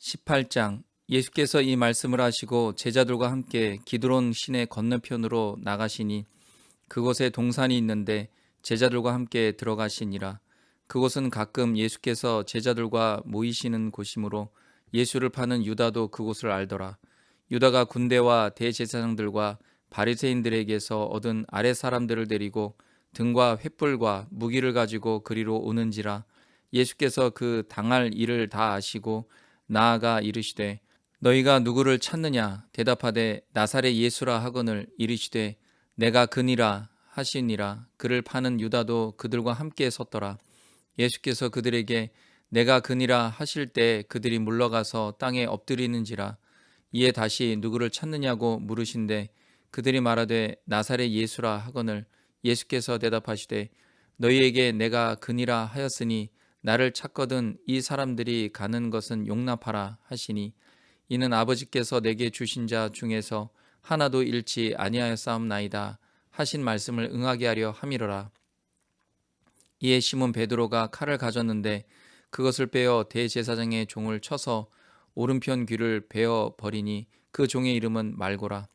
18장. 예수께서 이 말씀을 하시고 제자들과 함께 기드론 시내 건너편으로 나가시니 그곳에 동산이 있는데 제자들과 함께 들어가시니라. 그곳은 가끔 예수께서 제자들과 모이시는 곳이므로 예수를 파는 유다도 그곳을 알더라. 유다가 군대와 대제사장들과 바리새인들에게서 얻은 아랫 사람들을 데리고 등과 횃불과 무기를 가지고 그리로 오는지라. 예수께서 그 당할 일을 다 아시고 나아가 이르시되 너희가 누구를 찾느냐 대답하되 나사렛 예수라 하거늘 이르시되 내가 그니라 하시니라. 그를 파는 유다도 그들과 함께 섰더라. 예수께서 그들에게 내가 그니라 하실 때 그들이 물러가서 땅에 엎드리는지라. 이에 다시 누구를 찾느냐고 물으신데 그들이 말하되 나사렛 예수라 하거늘 예수께서 대답하시되 너희에게 내가 그니라 하였으니 나를 찾거든 이 사람들이 가는 것은 용납하라 하시니 이는 아버지께서 내게 주신 자 중에서 하나도 잃지 아니하였사옵나이다 하신 말씀을 응하게 하려 함이로라. 이에 시몬 베드로가 칼을 가졌는데 그것을 빼어 대제사장의 종을 쳐서 오른편 귀를 베어 버리니 그 종의 이름은 말고라.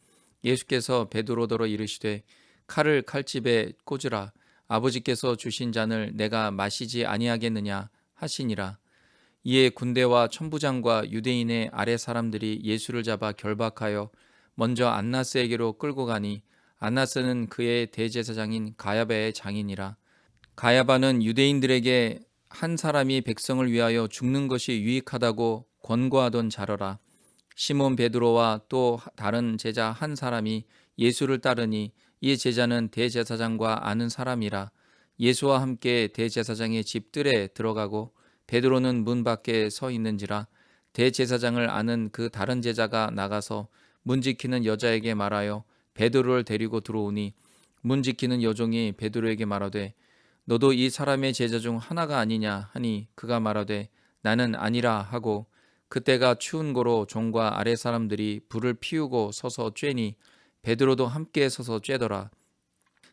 예수께서 베드로더러 이르시되 칼을 칼집에 꽂으라. 아버지께서 주신 잔을 내가 마시지 아니하겠느냐 하시니라. 이에 군대와 천부장과 유대인의 아랫 사람들이 예수를 잡아 결박하여 먼저 안나스에게로 끌고 가니 안나스는 그의 대제사장인 가야바의 장인이라. 가야바는 유대인들에게 한 사람이 백성을 위하여 죽는 것이 유익하다고 권고하던 자러라. 시몬 베드로와 또 다른 제자 한 사람이 예수를 따르니 이 제자는 대제사장과 아는 사람이라. 예수와 함께 대제사장의 집 뜰에 들어가고 베드로는 문 밖에 서 있는지라. 대제사장을 아는 그 다른 제자가 나가서 문 지키는 여자에게 말하여 베드로를 데리고 들어오니 문 지키는 여종이 베드로에게 말하되 너도 이 사람의 제자 중 하나가 아니냐 하니 그가 말하되 나는 아니라 하고 그때가 추운 고로 종과 아랫 사람들이 불을 피우고 서서 쬐니 베드로도 함께 서서 쬐더라.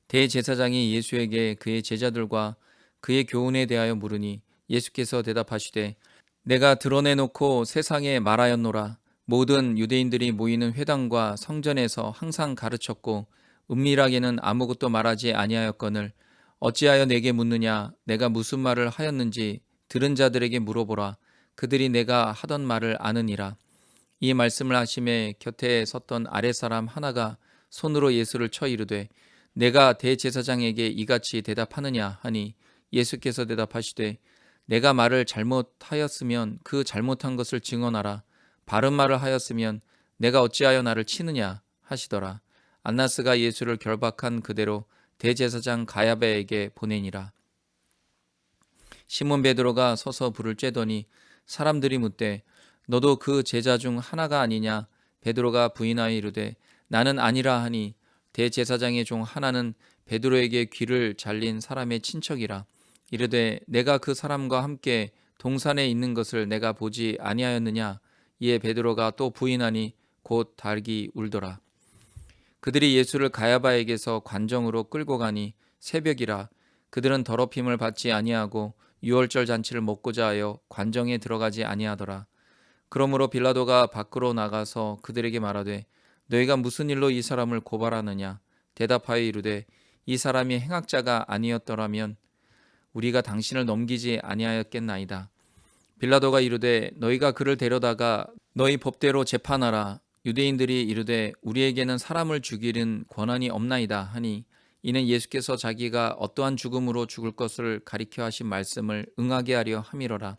대제사장이 예수에게 그의 제자들과 그의 교훈에 대하여 물으니 예수께서 대답하시되 내가 드러내놓고 세상에 말하였노라. 모든 유대인들이 모이는 회당과 성전에서 항상 가르쳤고 은밀하게는 아무것도 말하지 아니하였거늘 어찌하여 내게 묻느냐. 내가 무슨 말을 하였는지 들은 자들에게 물어보라. 그들이 내가 하던 말을 아느니라. 이 말씀을 하심에 곁에 섰던 아랫사람 하나가 손으로 예수를 쳐 이르되 내가 대제사장에게 이같이 대답하느냐 하니 예수께서 대답하시되 내가 말을 잘못하였으면 그 잘못한 것을 증언하라. 바른 말을 하였으면 내가 어찌하여 나를 치느냐 하시더라. 안나스가 예수를 결박한 그대로 대제사장 가야바에게 보내니라. 시몬 베드로가 서서 불을 쬐더니 사람들이 묻되 너도 그 제자 중 하나가 아니냐. 베드로가 부인하여 이르되 나는 아니라 하니 대제사장의 종 하나는 베드로에게 귀를 잘린 사람의 친척이라. 이르되 내가 그 사람과 함께 동산에 있는 것을 내가 보지 아니하였느냐. 이에 베드로가 또 부인하니 곧 달기 울더라. 그들이 예수를 가야바에게서 관정으로 끌고 가니 새벽이라. 그들은 더럽힘을 받지 아니하고 유월절 잔치를 먹고자 하여 관정에 들어가지 아니하더라. 그러므로 빌라도가 밖으로 나가서 그들에게 말하되 너희가 무슨 일로 이 사람을 고발하느냐. 대답하여 이르되 이 사람이 행악자가 아니었더라면 우리가 당신을 넘기지 아니하였겠나이다. 빌라도가 이르되 너희가 그를 데려다가 너희 법대로 재판하라. 유대인들이 이르되 우리에게는 사람을 죽이는 권한이 없나이다 하니 이는 예수께서 자기가 어떠한 죽음으로 죽을 것을 가리켜 하신 말씀을 응하게 하려 함이로라.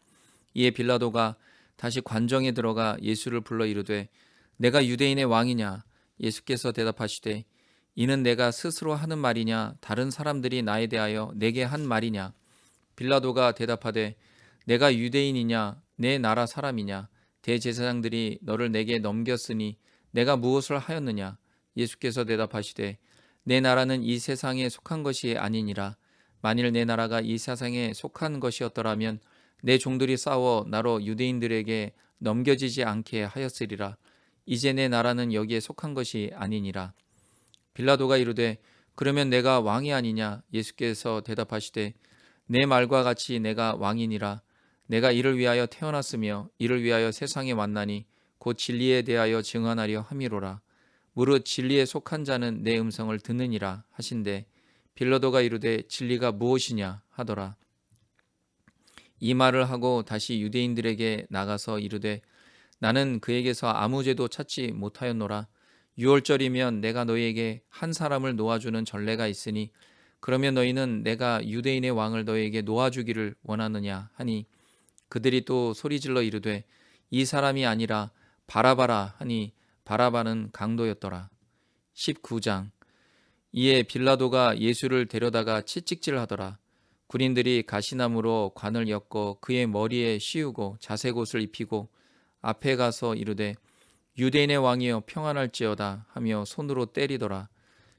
이에 빌라도가 다시 관정에 들어가 예수를 불러 이르되 내가 유대인의 왕이냐. 예수께서 대답하시되 이는 내가 스스로 하는 말이냐 다른 사람들이 나에 대하여 내게 한 말이냐. 빌라도가 대답하되 내가 유대인이냐 내 나라 사람이냐. 대제사장들이 너를 내게 넘겼으니 내가 무엇을 하였느냐. 예수께서 대답하시되 내 나라는 이 세상에 속한 것이 아니니라. 만일 내 나라가 이 세상에 속한 것이었더라면 내 종들이 싸워 나로 유대인들에게 넘겨지지 않게 하였으리라. 이제 내 나라는 여기에 속한 것이 아니니라. 빌라도가 이르되 그러면 내가 왕이 아니냐. 예수께서 대답하시되 내 말과 같이 내가 왕이니라. 내가 이를 위하여 태어났으며 이를 위하여 세상에 왔나니 곧 진리에 대하여 증언하려 함이로라. 무릇 진리에 속한 자는 내 음성을 듣느니라 하신대 빌라도가 이르되 진리가 무엇이냐 하더라. 이 말을 하고 다시 유대인들에게 나가서 이르되 나는 그에게서 아무 죄도 찾지 못하였노라. 유월절이면 내가 너희에게 한 사람을 놓아주는 전례가 있으니 그러면 너희는 내가 유대인의 왕을 너희에게 놓아주기를 원하느냐 하니 그들이 또 소리질러 이르되 이 사람이 아니라 바라바라 하니 바라바는 강도였더라. 19장. 이에 빌라도가 예수를 데려다가 채찍질하더라. 군인들이 가시나무로 관을 엮어 그의 머리에 씌우고 자색 옷을 입히고 앞에 가서 이르되 유대인의 왕이여 평안할지어다 하며 손으로 때리더라.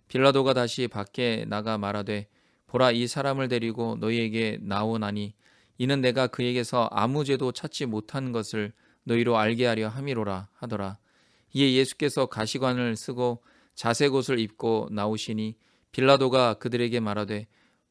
빌라도가 다시 밖에 나가 말하되 보라 이 사람을 데리고 너희에게 나오나니 이는 내가 그에게서 아무 죄도 찾지 못한 것을 너희로 알게 하려 함이로라 하더라. 이에 예수께서 가시관을 쓰고 자색 옷을 입고 나오시니 빌라도가 그들에게 말하되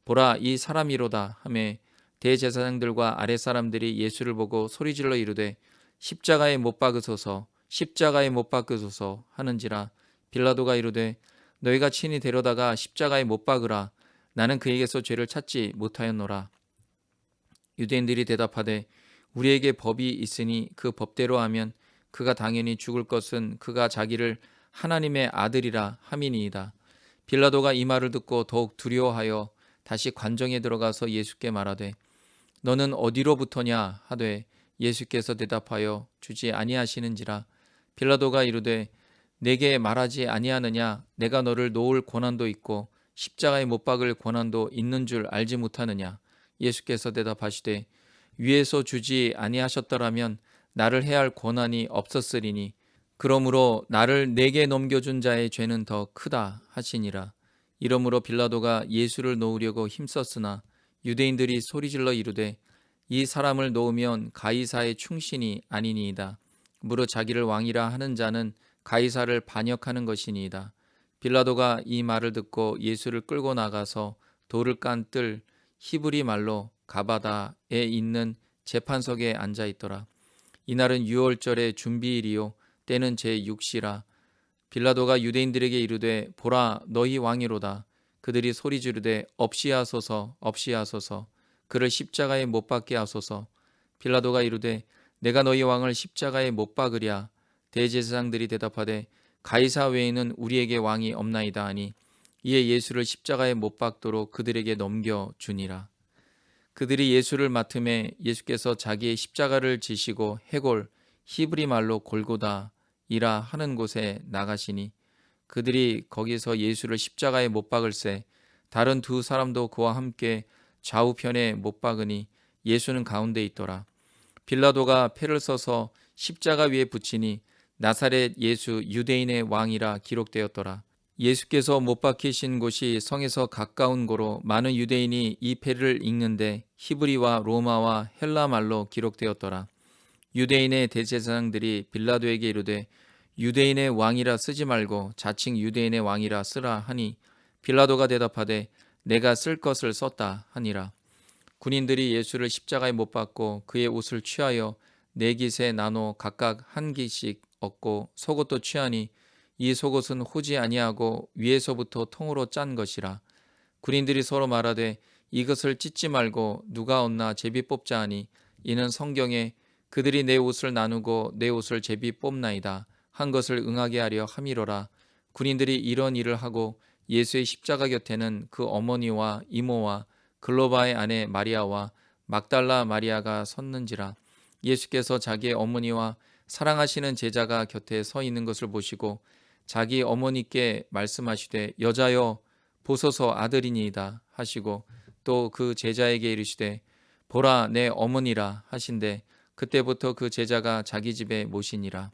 보라 이 사람이로다 하매 대제사장들과 아랫사람들이 예수를 보고 소리질러 이르되 십자가에 못 박으소서 십자가에 못 박으소서 하는지라. 빌라도가 이르되 너희가 친히 데려다가 십자가에 못 박으라. 나는 그에게서 죄를 찾지 못하였노라. 유대인들이 대답하되 우리에게 법이 있으니 그 법대로 하면 그가 당연히 죽을 것은 그가 자기를 하나님의 아들이라 함이니이다. 빌라도가 이 말을 듣고 더욱 두려워하여 다시 관정에 들어가서 예수께 말하되 너는 어디로부터냐 하되 예수께서 대답하여 주지 아니하시는지라. 빌라도가 이르되 내게 말하지 아니하느냐 내가 너를 놓을 권한도 있고 십자가에 못 박을 권한도 있는 줄 알지 못하느냐. 예수께서 대답하시되 위에서 주지 아니하셨더라면 나를 해할 권한이 없었으리니 그러므로 나를 내게 넘겨준 자의 죄는 더 크다 하시니라. 이러므로 빌라도가 예수를 놓으려고 힘썼으나 유대인들이 소리질러 이르되 이 사람을 놓으면 가이사의 충신이 아니니이다. 무릇 자기를 왕이라 하는 자는 가이사를 반역하는 것이니이다. 빌라도가 이 말을 듣고 예수를 끌고 나가서 돌을 깐 뜰 히브리 말로 가바다에 있는 재판석에 앉아 있더라. 이날은 유월절의 준비일이요 때는 제6시라. 빌라도가 유대인들에게 이르되 보라 너희 왕이로다. 그들이 소리 지르되 없이하소서 없이하소서 그를 십자가에 못 박게 하소서. 빌라도가 이르되 내가 너희 왕을 십자가에 못 박으랴. 대제사장들이 대답하되 가이사 외에는 우리에게 왕이 없나이다 하니 이에 예수를 십자가에 못 박도록 그들에게 넘겨주니라. 그들이 예수를 맡음에 예수께서 자기의 십자가를 지시고 해골 히브리 말로 골고다이라 하는 곳에 나가시니 그들이 거기서 예수를 십자가에 못 박을새 다른 두 사람도 그와 함께 좌우편에 못 박으니 예수는 가운데 있더라. 빌라도가 패를 써서 십자가 위에 붙이니 나사렛 예수 유대인의 왕이라 기록되었더라. 예수께서 못 박히신 곳이 성에서 가까운 고로 많은 유대인이 이 패를 읽는데 히브리와 로마와 헬라 말로 기록되었더라. 유대인의 대제사장들이 빌라도에게 이르되 유대인의 왕이라 쓰지 말고 자칭 유대인의 왕이라 쓰라 하니 빌라도가 대답하되 내가 쓸 것을 썼다 하니라. 군인들이 예수를 십자가에 못 박고 그의 옷을 취하여 네 깃에 나눠 각각 한 깃씩 얻고 속옷도 취하니 이 속옷은 호지 아니하고 위에서부터 통으로 짠 것이라. 군인들이 서로 말하되 이것을 찢지 말고 누가 얻나 제비 뽑자 하니 이는 성경에 그들이 내 옷을 나누고 내 옷을 제비 뽑나이다 한 것을 응하게 하려 함이로라. 군인들이 이런 일을 하고 예수의 십자가 곁에는 그 어머니와 이모와 글로바의 아내 마리아와 막달라 마리아가 섰는지라. 예수께서 자기의 어머니와 사랑하시는 제자가 곁에 서 있는 것을 보시고 자기 어머니께 말씀하시되 여자여 보소서 아들이니이다 하시고 또 그 제자에게 이르시되 보라 내 어머니라 하신대 그때부터 그 제자가 자기 집에 모시니라.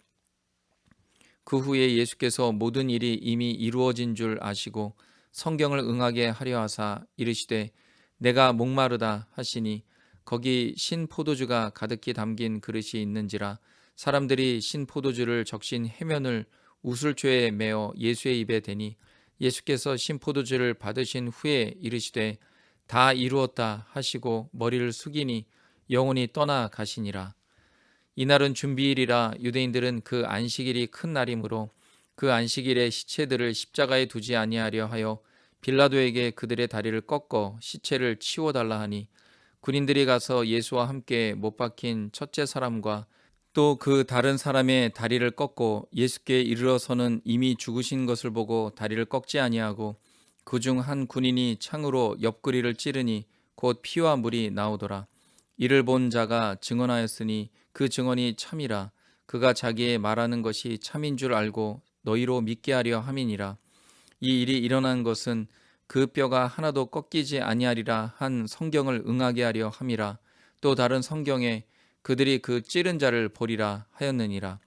그 후에 예수께서 모든 일이 이미 이루어진 줄 아시고 성경을 응하게 하려 하사 이르시되 내가 목마르다 하시니 거기 신 포도주가 가득히 담긴 그릇이 있는지라. 사람들이 신 포도주를 적신 해면을 우슬초에 메어 예수의 입에 대니 예수께서 신 포도주를 받으신 후에 이르시되 다 이루었다 하시고 머리를 숙이니 영혼이 떠나 가시니라. 이날은 준비일이라 유대인들은 그 안식일이 큰 날이므로 그 안식일에 시체들을 십자가에 두지 아니하려 하여 빌라도에게 그들의 다리를 꺾어 시체를 치워달라 하니, 군인들이 가서 예수와 함께 못 박힌 첫째 사람과 또 그 다른 사람의 다리를 꺾고 예수께 이르러서는 이미 죽으신 것을 보고 다리를 꺾지 아니하고, 그 중 한 군인이 창으로 옆구리를 찌르니 곧 피와 물이 나오더라. 이를 본 자가 증언하였으니 그 증언이 참이라. 그가 자기의 말하는 것이 참인 줄 알고 너희로 믿게 하려 함이니라. 이 일이 일어난 것은 그 뼈가 하나도 꺾이지 아니하리라 한 성경을 응하게 하려 함이라. 또 다른 성경에 그들이 그 찌른 자를 보리라 하였느니라.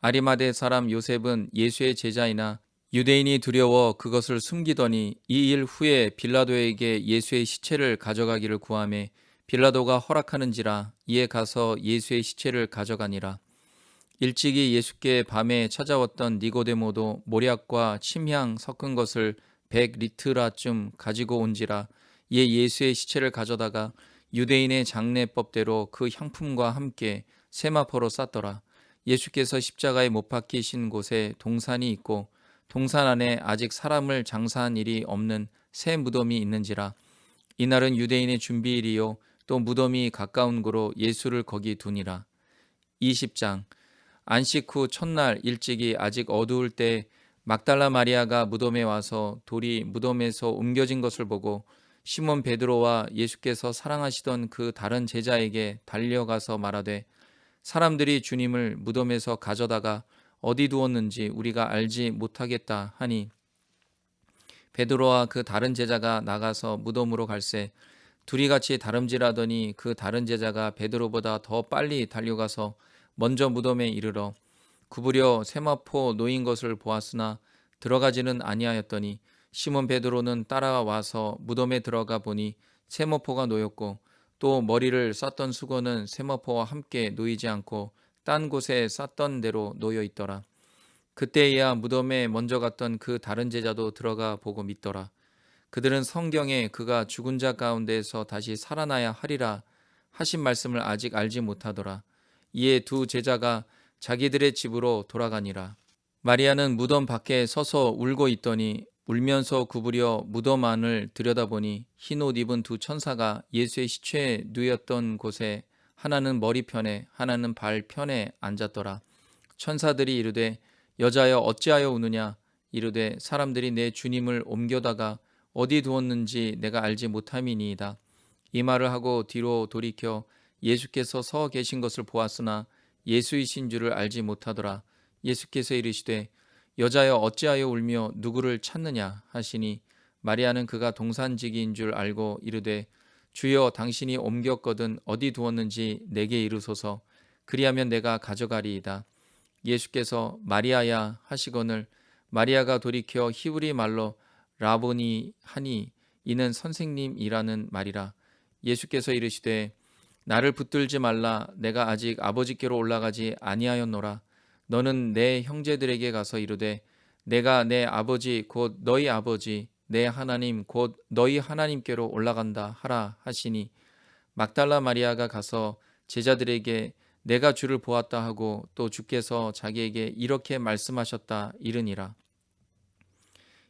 아리마대 사람 요셉은 예수의 제자이나 유대인이 두려워 그것을 숨기더니 이 일 후에 빌라도에게 예수의 시체를 가져가기를 구하매 빌라도가 허락하는지라. 이에 가서 예수의 시체를 가져가니라. 일찍이 예수께 밤에 찾아왔던 니고데모도 모략과 침향 섞은 것을 100리트라쯤 가지고 온지라. 이에 예수의 시체를 가져다가 유대인의 장례법대로 그 향품과 함께 세마포로 쌌더라. 예수께서 십자가에 못 박히신 곳에 동산이 있고 동산 안에 아직 사람을 장사한 일이 없는 새 무덤이 있는지라. 이날은 유대인의 준비일이요 또 무덤이 가까운 고로 예수를 거기 두니라. 20장. 안식 후 첫날 일찍이 아직 어두울 때 막달라 마리아가 무덤에 와서 돌이 무덤에서 옮겨진 것을 보고 시몬 베드로와 예수께서 사랑하시던 그 다른 제자에게 달려가서 말하되, 사람들이 주님을 무덤에서 가져다가 어디 두었는지 우리가 알지 못하겠다 하니, 베드로와 그 다른 제자가 나가서 무덤으로 갈새 둘이 같이 다름질하더니 그 다른 제자가 베드로보다 더 빨리 달려가서 먼저 무덤에 이르러 구부려 세마포 놓인 것을 보았으나 들어가지는 아니하였더니, 시몬 베드로는 따라와서 무덤에 들어가 보니 세마포가 놓였고 또 머리를 쌌던 수건은 세마포와 함께 놓이지 않고 딴 곳에 쌌던 대로 놓여 있더라. 그때야 무덤에 먼저 갔던 그 다른 제자도 들어가 보고 믿더라. 그들은 성경에 그가 죽은 자 가운데서 다시 살아나야 하리라 하신 말씀을 아직 알지 못하더라. 이에 두 제자가 자기들의 집으로 돌아가니라. 마리아는 무덤 밖에 서서 울고 있더니 울면서 구부려 무덤 안을 들여다보니 흰 옷 입은 두 천사가 예수의 시체에 누였던 곳에 하나는 머리편에 하나는 발편에 앉았더라. 천사들이 이르되, 여자여 어찌하여 우느냐? 이르되, 사람들이 내 주님을 옮겨다가 어디 두었는지 내가 알지 못함이니이다. 이 말을 하고 뒤로 돌이켜 예수께서 서 계신 것을 보았으나 예수이신 줄을 알지 못하더라. 예수께서 이르시되, 여자여 어찌하여 울며 누구를 찾느냐 하시니, 마리아는 그가 동산지기인 줄 알고 이르되, 주여 당신이 옮겼거든 어디 두었는지 내게 이르소서. 그리하면 내가 가져가리이다. 예수께서 마리아야 하시거늘 마리아가 돌이켜 히브리 말로 라보니 하니, 이는 선생님이라는 말이라. 예수께서 이르시되, 나를 붙들지 말라. 내가 아직 아버지께로 올라가지 아니하였노라. 너는 내 형제들에게 가서 이르되, 내가 내 아버지 곧 너희 아버지 내 하나님 곧 너희 하나님께로 올라간다 하라 하시니, 막달라 마리아가 가서 제자들에게 내가 주를 보았다 하고 또 주께서 자기에게 이렇게 말씀하셨다 이르니라.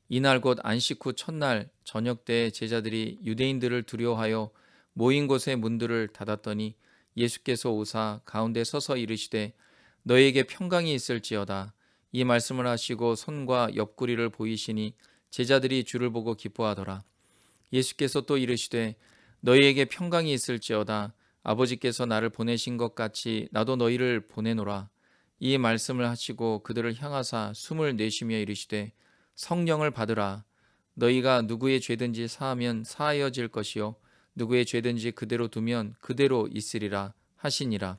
이날 곧 안식 후 첫날 저녁 때 제자들이 유대인들을 두려워하여 모인 곳의 문들을 닫았더니, 예수께서 오사 가운데 서서 이르시되, 너희에게 평강이 있을지어다. 이 말씀을 하시고 손과 옆구리를 보이시니 제자들이 주를 보고 기뻐하더라. 예수께서 또 이르시되, 너희에게 평강이 있을지어다. 아버지께서 나를 보내신 것 같이 나도 너희를 보내노라. 이 말씀을 하시고 그들을 향하사 숨을 내쉬며 이르시되, 성령을 받으라. 너희가 누구의 죄든지 사하면 사하여질 것이요 누구의 죄든지 그대로 두면 그대로 있으리라 하시니라.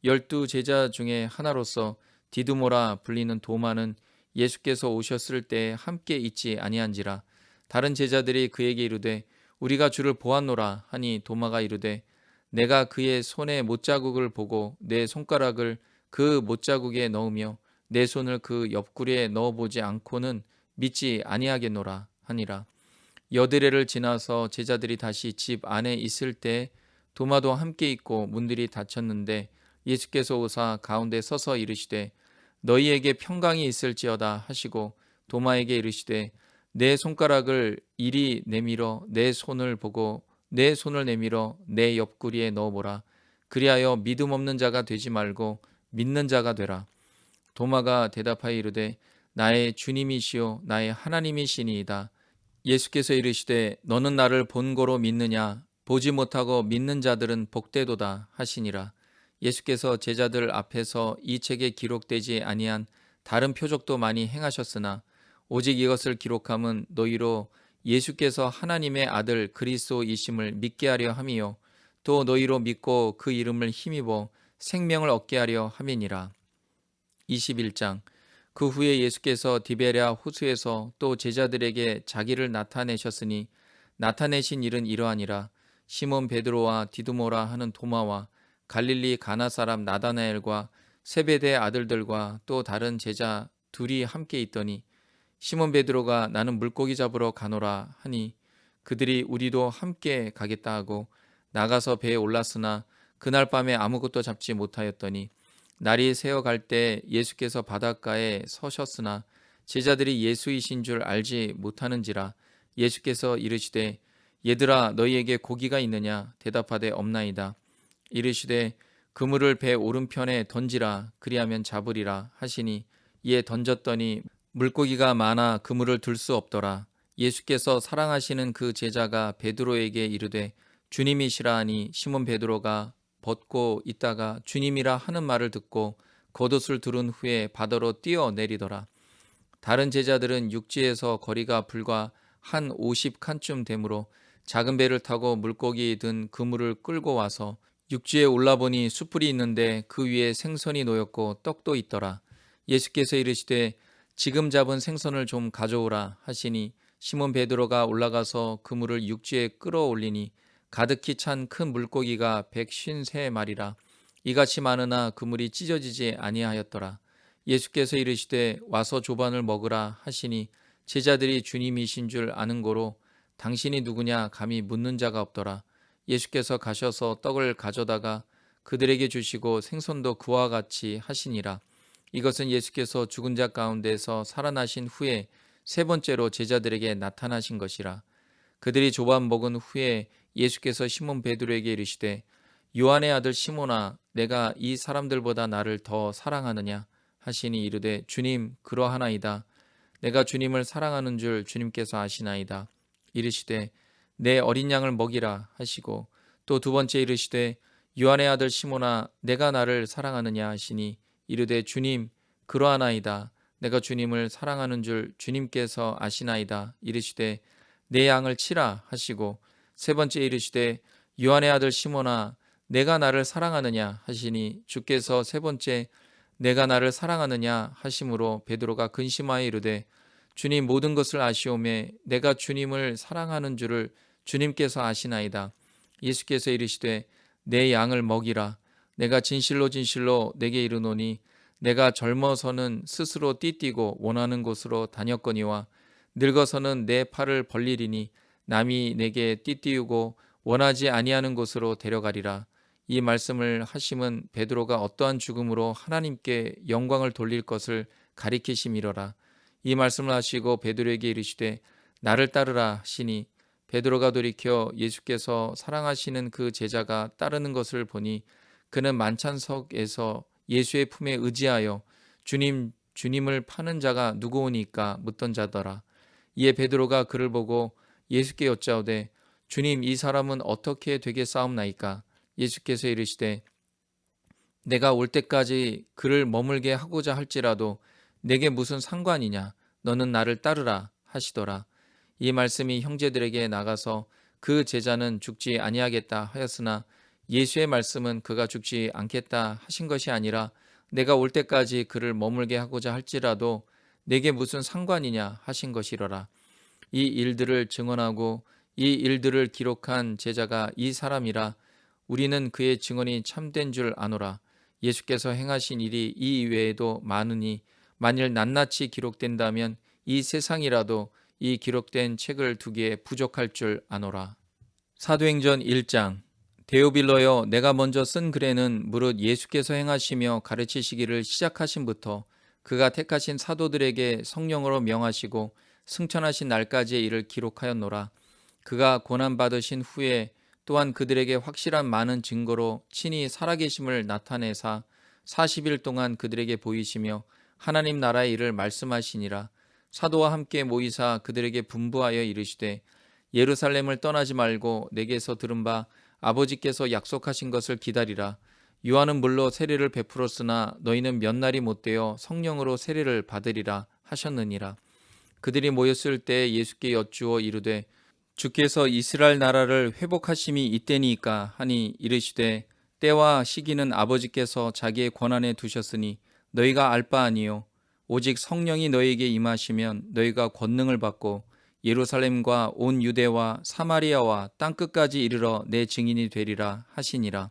12 제자 중에 하나로서 디두모라 불리는 도마는 예수께서 오셨을 때 함께 있지 아니한지라. 다른 제자들이 그에게 이르되, 우리가 주를 보았노라 하니, 도마가 이르되, 내가 그의 손에 못자국을 보고 내 손가락을 그 못자국에 넣으며 내 손을 그 옆구리에 넣어보지 않고는 믿지 아니하겠노라 하니라. 여드레를 지나서 제자들이 다시 집 안에 있을 때 도마도 함께 있고 문들이 닫혔는데 예수께서 오사 가운데 서서 이르시되 너희에게 평강이 있을지어다 하시고 도마에게 이르시되 내 손가락을 이리 내밀어 내 손을 보고 내 손을 내밀어 내 옆구리에 넣어보라. 그리하여 믿음 없는 자가 되지 말고 믿는 자가 되라. 도마가 대답하여 이르되 나의 주님이시요 나의 하나님이시니이다. 예수께서 이르시되 너는 나를 본고로 믿느냐? 보지 못하고 믿는 자들은 복되도다 하시니라. 예수께서 제자들 앞에서 이 책에 기록되지 아니한 다른 표적도 많이 행하셨으나 오직 이것을 기록함은 너희로 예수께서 하나님의 아들 그리스도이심을 믿게 하려 함이요 또 너희로 믿고 그 이름을 힘입어 생명을 얻게 하려 함이니라. 21장. 그 후에 예수께서 디베랴 호수에서 또 제자들에게 자기를 나타내셨으니 나타내신 일은 이러하니라. 시몬 베드로와 디두모라 하는 도마와 갈릴리 가나 사람 나다나엘과 세베대 아들들과 또 다른 제자 둘이 함께 있더니 시몬 베드로가 나는 물고기 잡으러 가노라 하니 그들이 우리도 함께 가겠다 하고 나가서 배에 올랐으나 그날 밤에 아무것도 잡지 못하였더니 날이 새어갈 때 예수께서 바닷가에 서셨으나 제자들이 예수이신 줄 알지 못하는지라. 예수께서 이르시되 얘들아 너희에게 고기가 있느냐? 대답하되 없나이다. 이르시되 그물을 배 오른편에 던지라. 그리하면 잡으리라 하시니 이에 던졌더니 물고기가 많아 그물을 들 수 없더라. 예수께서 사랑하시는 그 제자가 베드로에게 이르되 주님이시라 하니 시몬 베드로가 벗고 있다가 주님이라 하는 말을 듣고 겉옷을 두른 후에 바다로 뛰어내리더라. 다른 제자들은 육지에서 거리가 불과 한 50칸쯤 되므로 작은 배를 타고 물고기 든 그물을 끌고 와서 육지에 올라보니 숯불이 있는데 그 위에 생선이 놓였고 떡도 있더라. 예수께서 이르시되 지금 잡은 생선을 좀 가져오라 하시니 시몬 베드로가 올라가서 그물을 육지에 끌어올리니 가득히 찬 큰 물고기가 153마리라. 이같이 많으나 그물이 찢어지지 아니하였더라. 예수께서 이르시되 와서 조반을 먹으라 하시니 제자들이 주님이신 줄 아는 고로 당신이 누구냐 감히 묻는 자가 없더라. 예수께서 가셔서 떡을 가져다가 그들에게 주시고 생선도 그와 같이 하시니라. 이것은 예수께서 죽은 자 가운데서 살아나신 후에 세 번째로 제자들에게 나타나신 것이라. 그들이 조반 먹은 후에 예수께서 시몬 베드로에게 이르시되 요한의 아들 시몬아 내가 이 사람들보다 나를 더 사랑하느냐 하시니 이르되 주님 그러하나이다. 내가 주님을 사랑하는 줄 주님께서 아시나이다. 이르시되 내 어린 양을 먹이라 하시고 또 두 번째 이르시되 요한의 아들 시몬아 내가 나를 사랑하느냐 하시니 이르되 주님 그러하나이다. 내가 주님을 사랑하는 줄 주님께서 아시나이다. 이르시되 내 양을 치라 하시고 세 번째 이르시되 요한의 아들 시몬아 내가 나를 사랑하느냐 하시니 주께서 세 번째 내가 나를 사랑하느냐 하심으로 베드로가 근심하여 이르되 주님 모든 것을 아시오매 내가 주님을 사랑하는 줄을 주님께서 아시나이다. 예수께서 이르시되 내 양을 먹이라. 내가 진실로 진실로 내게 이르노니 내가 젊어서는 스스로 띠뛰고 원하는 곳으로 다녔거니와 늙어서는 내 팔을 벌리리니 남이 내게 띠띠우고 원하지 아니하는 곳으로 데려가리라. 이 말씀을 하심은 베드로가 어떠한 죽음으로 하나님께 영광을 돌릴 것을 가리키심이로라. 이 말씀을 하시고 베드로에게 이르시되 나를 따르라 하시니 베드로가 돌이켜 예수께서 사랑하시는 그 제자가 따르는 것을 보니 그는 만찬석에서 예수의 품에 의지하여 주님을 파는 자가 누구오니까 묻던 자더라. 이에 베드로가 그를 보고 예수께 여짜오되 주님 이 사람은 어떻게 되겠사옵나이까? 예수께서 이르시되 내가 올 때까지 그를 머물게 하고자 할지라도 내게 무슨 상관이냐? 너는 나를 따르라 하시더라. 이 말씀이 형제들에게 나가서 그 제자는 죽지 아니하겠다 하였으나 예수의 말씀은 그가 죽지 않겠다 하신 것이 아니라 내가 올 때까지 그를 머물게 하고자 할지라도 내게 무슨 상관이냐 하신 것이로라. 이 일들을 증언하고 이 일들을 기록한 제자가 이 사람이라. 우리는 그의 증언이 참된 줄 아노라. 예수께서 행하신 일이 이 외에도 많으니 만일 낱낱이 기록된다면 이 세상이라도 이 기록된 책을 두기에 부족할 줄 아노라. 사도행전 1장. 데오빌로여, 내가 먼저 쓴 글에는 무릇 예수께서 행하시며 가르치시기를 시작하신부터 그가 택하신 사도들에게 성령으로 명하시고 승천하신 날까지의 일을 기록하였노라. 그가 고난받으신 후에 또한 그들에게 확실한 많은 증거로 친히 살아계심을 나타내사 40일 동안 그들에게 보이시며 하나님 나라의 일을 말씀하시니라. 사도와 함께 모이사 그들에게 분부하여 이르시되 예루살렘을 떠나지 말고 내게서 들은 바 아버지께서 약속하신 것을 기다리라. 요한은 물로 세례를 베풀었으나 너희는 몇 날이 못되어 성령으로 세례를 받으리라 하셨느니라. 그들이 모였을 때 예수께 여쭈어 이르되 주께서 이스라엘 나라를 회복하심이 이때니까 하니 이르시되 때와 시기는 아버지께서 자기의 권한에 두셨으니 너희가 알 바 아니요 오직 성령이 너희에게 임하시면 너희가 권능을 받고 예루살렘과 온 유대와 사마리아와 땅끝까지 이르러 내 증인이 되리라 하시니라.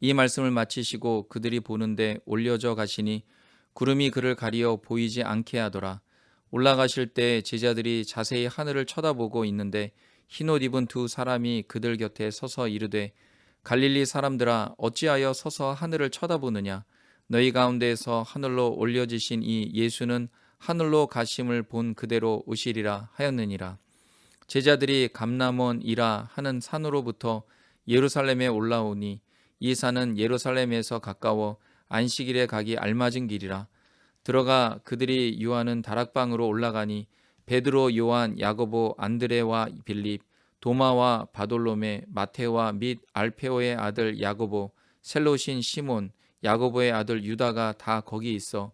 이 말씀을 마치시고 그들이 보는데 올려져 가시니 구름이 그를 가리어 보이지 않게 하더라. 올라가실 때 제자들이 자세히 하늘을 쳐다보고 있는데 흰옷 입은 두 사람이 그들 곁에 서서 이르되 갈릴리 사람들아 어찌하여 서서 하늘을 쳐다보느냐. 너희 가운데에서 하늘로 올려지신 이 예수는 하늘로 가심을 본 그대로 오시리라 하였느니라. 제자들이 감람원이라 하는 산으로부터 예루살렘에 올라오니 이 산은 예루살렘에서 가까워 안식일에 가기 알맞은 길이라. 들어가 그들이 유하는 다락방으로 올라가니 베드로, 요한, 야고보, 안드레와 빌립, 도마와 바돌로메, 마테와 및 알페오의 아들 야고보, 셀로신 시몬, 야고보의 아들 유다가 다 거기 있어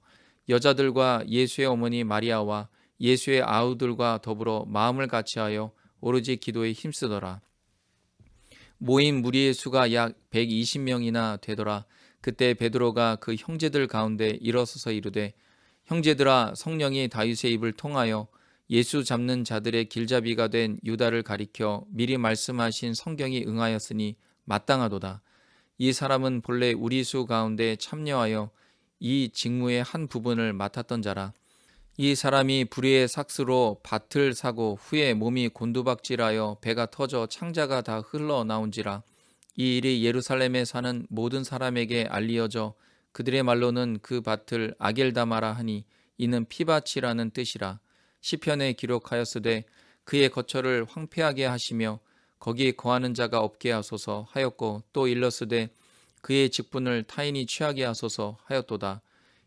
여자들과 예수의 어머니 마리아와 예수의 아우들과 더불어 마음을 같이하여 오로지 기도에 힘쓰더라. 모인 무리의 수가 약 120명이나 되더라. 그때 베드로가 그 형제들 가운데 일어서서 이르되 형제들아, 성령이 다윗의 입을 통하여 예수 잡는 자들의 길잡이가 된 유다를 가리켜 미리 말씀하신 성경이 응하였으니 마땅하도다. 이 사람은 본래 우리 수 가운데 참여하여 이 직무의 한 부분을 맡았던 자라. 이 사람이 불의의 삭스로 밭을 사고 후에 몸이 곤두박질하여 배가 터져 창자가 다 흘러나온지라. 이 일이 예루살렘에 사는 모든 사람에게 알리어져 그들의 말로는 그 밭을 아겔다마라 하니 이는 피밭이라는 뜻이라. 시편에 기록하였으되 그의 거처를 황폐하게 하시며 거기에 거하는 자가 없게 하소서 하였고 또 일렀으되 그의 직분을 타인이 취하게 하소서 하였도다.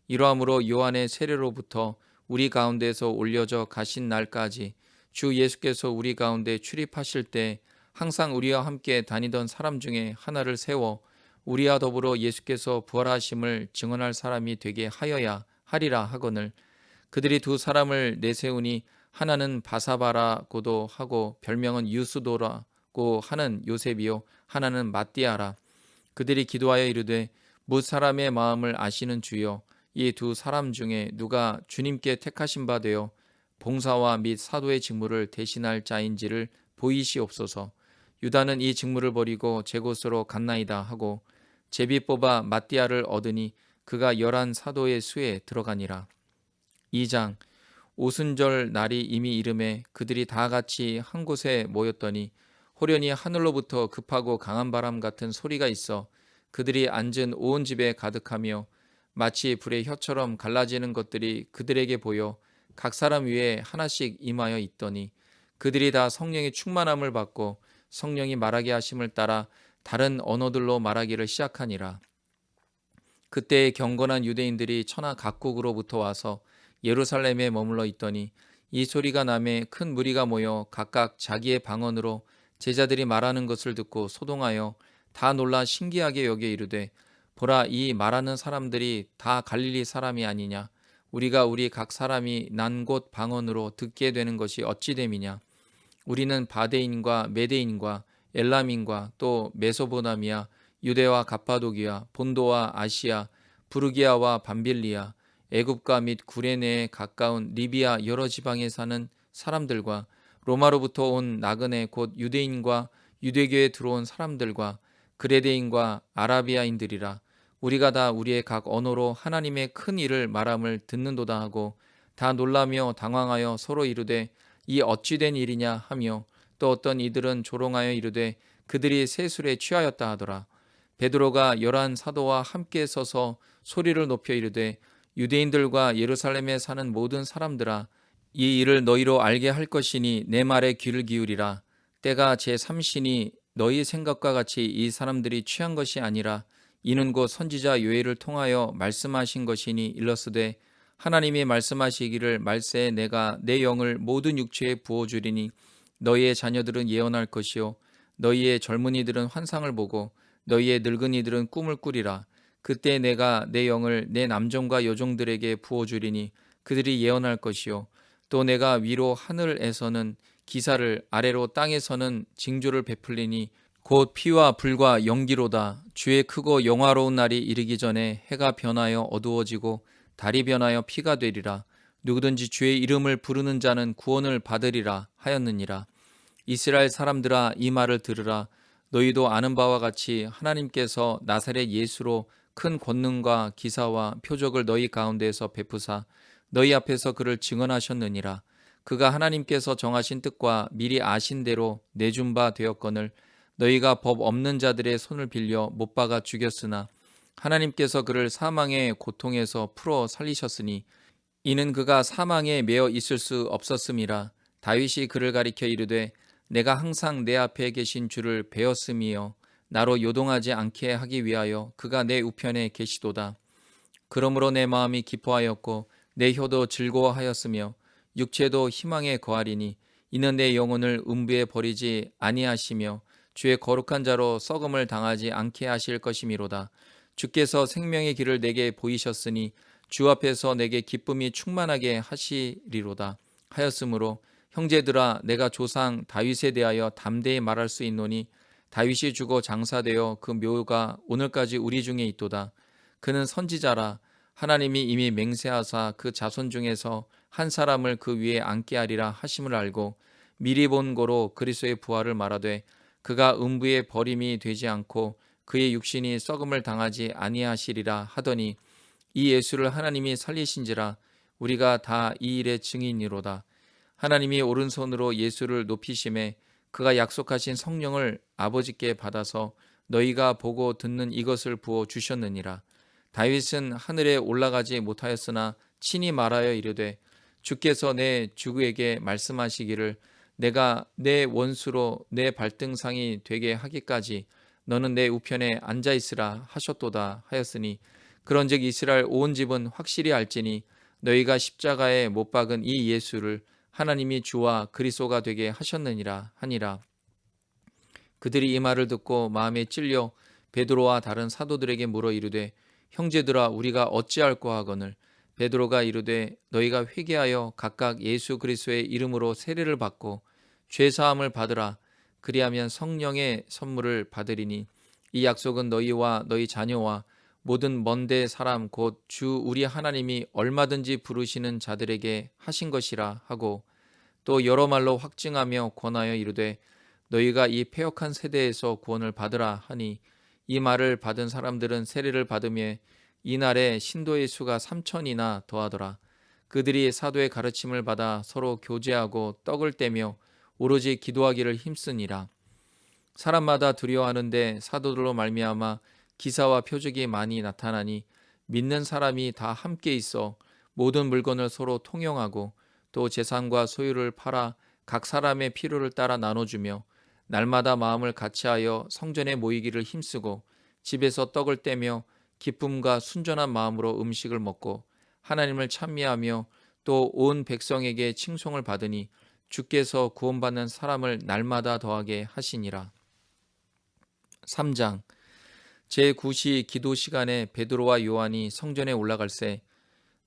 이러함으로 요한의 세례로부터 우리 가운데서 올려져 가신 날까지 주 예수께서 우리 가운데 출입하실 때 항상 우리와 함께 다니던 사람 중에 하나를 세워 우리와 더불어 예수께서 부활하심을 증언할 사람이 되게 하여야 하리라 하거늘. 그들이 두 사람을 내세우니 하나는 바사바라고도 하고 별명은 유스도라고 하는 요셉이요 하나는 matti아라. 그들이 기도하여 이르되 뭇 사람의 마음을 아시는 주여 이 두 사람 중에 누가 주님께 택하신 바 되어 봉사와 및 사도의 직무를 대신할 자인지를 보이시옵소서. 유다는 이 직무를 버리고 제 곳으로 갔나이다 하고 제비 뽑아 matti아를 얻으니 그가 11 사도의 수에 들어가니라. 2장. 오순절 날이 이미 이름에 그들이 다 같이 한 곳에 모였더니 호련히 하늘로부터 급하고 강한 바람 같은 소리가 있어 그들이 앉은 온 집에 가득하며 마치 불의 혀처럼 갈라지는 것들이 그들에게 보여 각 사람 위에 하나씩 임하여 있더니 그들이 다 성령의 충만함을 받고 성령이 말하게 하심을 따라 다른 언어들로 말하기를 시작하니라. 그때 경건한 유대인들이 천하 각국으로부터 와서 예루살렘에 머물러 있더니 이 소리가 나매 큰 무리가 모여 각각 자기의 방언으로 제자들이 말하는 것을 듣고 소동하여 다 놀라 신기하게 여겨 이르되 보라, 이 말하는 사람들이 다 갈릴리 사람이 아니냐. 우리가 우리 각 사람이 난 곳 방언으로 듣게 되는 것이 어찌 됨이냐. 우리는 바데인과 메데인과 엘람인과 또 메소보다미아, 유대와 갑바도기아, 본도와 아시아, 부르기아와 밤빌리아, 애굽과 및 구레네에 가까운 리비아 여러 지방에 사는 사람들과 로마로부터 온 나그네 곧 유대인과 유대교에 들어온 사람들과 그레데인과 아라비아인들이라. 우리가 다 우리의 각 언어로 하나님의 큰 일을 말함을 듣는도다 하고 다 놀라며 당황하여 서로 이르되 이 어찌 된 일이냐 하며 또 어떤 이들은 조롱하여 이르되 그들이 세술에 취하였다 하더라. 베드로가 11 사도와 함께 서서 소리를 높여 이르되 유대인들과 예루살렘에 사는 모든 사람들아, 이 일을 너희로 알게 할 것이니 내 말에 귀를 기울이라. 때가 제3시니 너희 생각과 같이 이 사람들이 취한 것이 아니라 이는 곧 선지자 요엘을 통하여 말씀하신 것이니 일러스되 하나님이 말씀하시기를 말세에 내가 내 영을 모든 육체에 부어주리니 너희의 자녀들은 예언할 것이요 너희의 젊은이들은 환상을 보고 너희의 늙은이들은 꿈을 꾸리라. 그때 내가 내 영을 내 남종과 여종들에게 부어주리니 그들이 예언할 것이요 또 내가 위로 하늘에서는 기사를 아래로 땅에서는 징조를 베풀리니 곧 피와 불과 연기로다. 주의 크고 영화로운 날이 이르기 전에 해가 변하여 어두워지고 달이 변하여 피가 되리라. 누구든지 주의 이름을 부르는 자는 구원을 받으리라 하였느니라. 이스라엘 사람들아, 이 말을 들으라. 너희도 아는 바와 같이 하나님께서 나사렛 예수로 큰 권능과 기사와 표적을 너희 가운데에서 베푸사 너희 앞에서 그를 증언하셨느니라. 그가 하나님께서 정하신 뜻과 미리 아신 대로 내준 바 되었거늘 너희가 법 없는 자들의 손을 빌려 못 박아 죽였으나 하나님께서 그를 사망의 고통에서 풀어 살리셨으니 이는 그가 사망에 매어 있을 수 없었음이라. 다윗이 그를 가리켜 이르되 내가 항상 내 앞에 계신 주를 배웠음이요 나로 요동하지 않게 하기 위하여 그가 내 우편에 계시도다. 그러므로 내 마음이 기뻐하였고 내 혀도 즐거워하였으며 육체도 희망에 거하리니 이는 내 영혼을 음부에 버리지 아니하시며 주의 거룩한 자로 썩음을 당하지 않게 하실 것이미로다. 주께서 생명의 길을 내게 보이셨으니 주 앞에서 내게 기쁨이 충만하게 하시리로다 하였으므로 형제들아, 내가 조상 다윗에 대하여 담대히 말할 수 있노니 다윗이 죽어 장사되어 그 묘가 오늘까지 우리 중에 있도다. 그는 선지자라. 하나님이 이미 맹세하사 그 자손 중에서 한 사람을 그 위에 앉게 하리라 하심을 알고 미리 본 고로 그리스도의 부활을 말하되 그가 음부에 버림이 되지 않고 그의 육신이 썩음을 당하지 아니하시리라 하더니 이 예수를 하나님이 살리신지라. 우리가 다 이 일의 증인이로다. 하나님이 오른손으로 예수를 높이심에 그가 약속하신 성령을 아버지께 받아서 너희가 보고 듣는 이것을 부어 주셨느니라. 다윗은 하늘에 올라가지 못하였으나 친히 말하여 이르되 주께서 내 주에게 말씀하시기를 내가 내 원수로 내 발등상이 되게 하기까지 너는 내 우편에 앉아 있으라 하셨도다 하였으니 그런즉 이스라엘 온 집은 확실히 알지니 너희가 십자가에 못 박은 이 예수를 하나님이 주와 그리스도가 되게 하셨느니라 하니라. 그들이 이 말을 듣고 마음에 찔려 베드로와 다른 사도들에게 물어 이르되 형제들아, 우리가 어찌할꼬 하거늘 베드로가 이르되 너희가 회개하여 각각 예수 그리스도의 이름으로 세례를 받고 죄 사함을 받으라. 그리하면 성령의 선물을 받으리니 이 약속은 너희와 너희 자녀와 모든 먼데 사람 곧 주 우리 하나님이 얼마든지 부르시는 자들에게 하신 것이라 하고 또 여러 말로 확증하며 권하여 이르되 너희가 이 패역한 세대에서 구원을 받으라 하니 이 말을 받은 사람들은 세례를 받으며 이날에 신도의 수가 3,000이나 더하더라. 그들이 사도의 가르침을 받아 서로 교제하고 떡을 떼며 오로지 기도하기를 힘쓰니라. 사람마다 두려워하는데 사도들로 말미암아 기사와 표적이 많이 나타나니 믿는 사람이 다 함께 있어 모든 물건을 서로 통용하고 또 재산과 소유를 팔아 각 사람의 필요를 따라 나눠주며 날마다 마음을 같이하여 성전에 모이기를 힘쓰고 집에서 떡을 떼며 기쁨과 순전한 마음으로 음식을 먹고 하나님을 찬미하며 또 온 백성에게 칭송을 받으니 주께서 구원받는 사람을 날마다 더하게 하시니라. 3장 제9시 기도 시간에 베드로와 요한이 성전에 올라갈새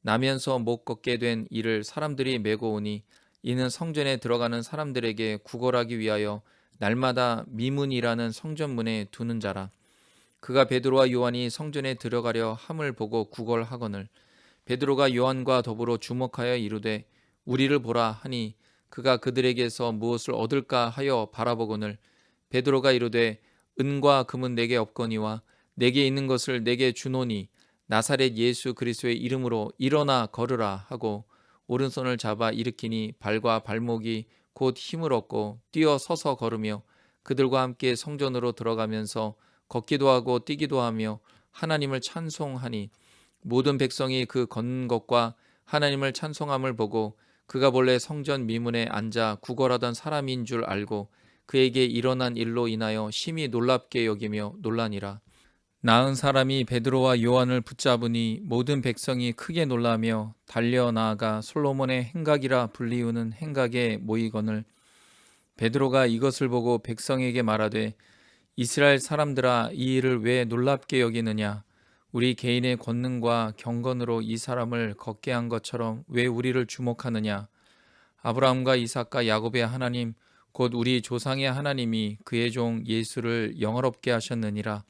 나면서 못 걷게 된 이를 사람들이 메고 오니 이는 성전에 들어가는 사람들에게 구걸하기 위하여 날마다 미문이라는 성전문에 두는 자라. 그가 베드로와 요한이 성전에 들어가려 함을 보고 구걸하거늘 베드로가 요한과 더불어 주목하여 이르되 우리를 보라 하니 그가 그들에게서 무엇을 얻을까 하여 바라보거늘 베드로가 이르되 은과 금은 내게 없거니와 내게 있는 것을 내게 주노니 나사렛 예수 그리스도의 이름으로 일어나 걸으라 하고 오른손을 잡아 일으키니 발과 발목이 곧 힘을 얻고 뛰어 서서 걸으며 그들과 함께 성전으로 들어가면서 걷기도 하고 뛰기도 하며 하나님을 찬송하니 모든 백성이 그 걷는 것과 하나님을 찬송함을 보고 그가 본래 성전 미문에 앉아 구걸하던 사람인 줄 알고 그에게 일어난 일로 인하여 심히 놀랍게 여기며 놀라니라. 나은 사람이 베드로와 요한을 붙잡으니 모든 백성이 크게 놀라며 달려 나아가 솔로몬의 행각이라 불리우는 행각에 모이거늘 베드로가 이것을 보고 백성에게 말하되 이스라엘 사람들아 이 일을 왜 놀랍게 여기느냐 우리 개인의 권능과 경건으로 이 사람을 걷게 한 것처럼 왜 우리를 주목하느냐 아브라함과 이삭과 야곱의 하나님 곧 우리 조상의 하나님이 그의 종 예수를 영화롭게 하셨느니라.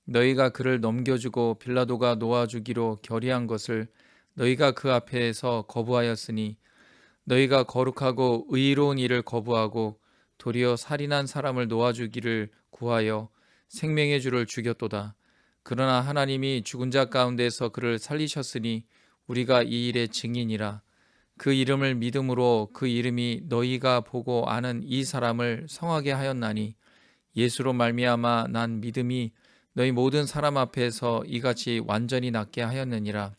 너희가 그를 넘겨주고 빌라도가 놓아주기로 결의한 것을 너희가 그 앞에서 거부하였으니 너희가 거룩하고 의로운 일을 거부하고 도리어 살인한 사람을 놓아주기를 구하여 생명의 주를 죽였도다. 그러나 하나님이 죽은 자 가운데서 그를 살리셨으니 우리가 이 일의 증인이라. 그 이름을 믿음으로 그 이름이 너희가 보고 아는 이 사람을 성하게 하였나니 예수로 말미암아 난 믿음이 너희 모든 사람 앞에서 이같이 완전히 낫게 하였느니라.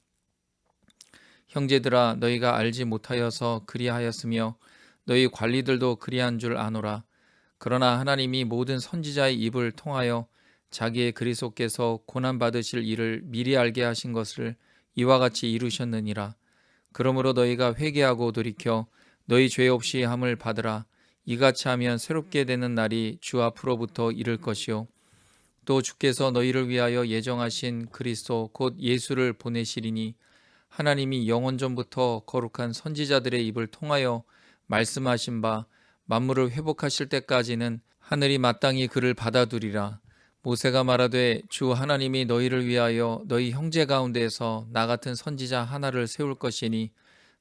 형제들아 너희가 알지 못하여서 그리하였으며 너희 관리들도 그리한 줄 아노라. 그러나 하나님이 모든 선지자의 입을 통하여 자기의 그리스도께서 고난 받으실 일을 미리 알게 하신 것을 이와 같이 이루셨느니라. 그러므로 너희가 회개하고 돌이켜 너희 죄 없이 함을 받으라. 이같이 하면 새롭게 되는 날이 주 앞으로부터 이를 것이요 또 주께서 너희를 위하여 예정하신 그리스도 곧 예수를 보내시리니 하나님이 영원 전부터 거룩한 선지자들의 입을 통하여 말씀하신 바 만물을 회복하실 때까지는 하늘이 마땅히 그를 받아두리라. 모세가 말하되 주 하나님이 너희를 위하여 너희 형제 가운데에서 나 같은 선지자 하나를 세울 것이니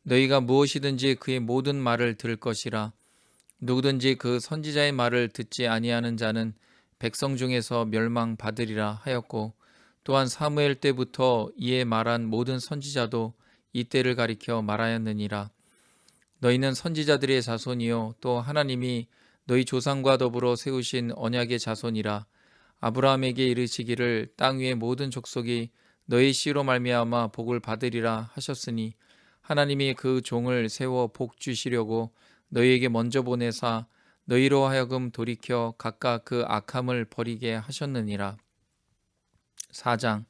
너희가 무엇이든지 그의 모든 말을 들을 것이라. 누구든지 그 선지자의 말을 듣지 아니하는 자는 백성 중에서 멸망받으리라 하였고 또한 사무엘 때부터 이에 말한 모든 선지자도 이때를 가리켜 말하였느니라. 너희는 선지자들의 자손이요 또 하나님이 너희 조상과 더불어 세우신 언약의 자손이라. 아브라함에게 이르시기를 땅 위의 모든 족속이 너희 씨로 말미암아 복을 받으리라 하셨으니 하나님이 그 종을 세워 복 주시려고 너희에게 먼저 보내사 너희로 하여금 돌이켜 각각 그 악함을 버리게 하셨느니라. 4장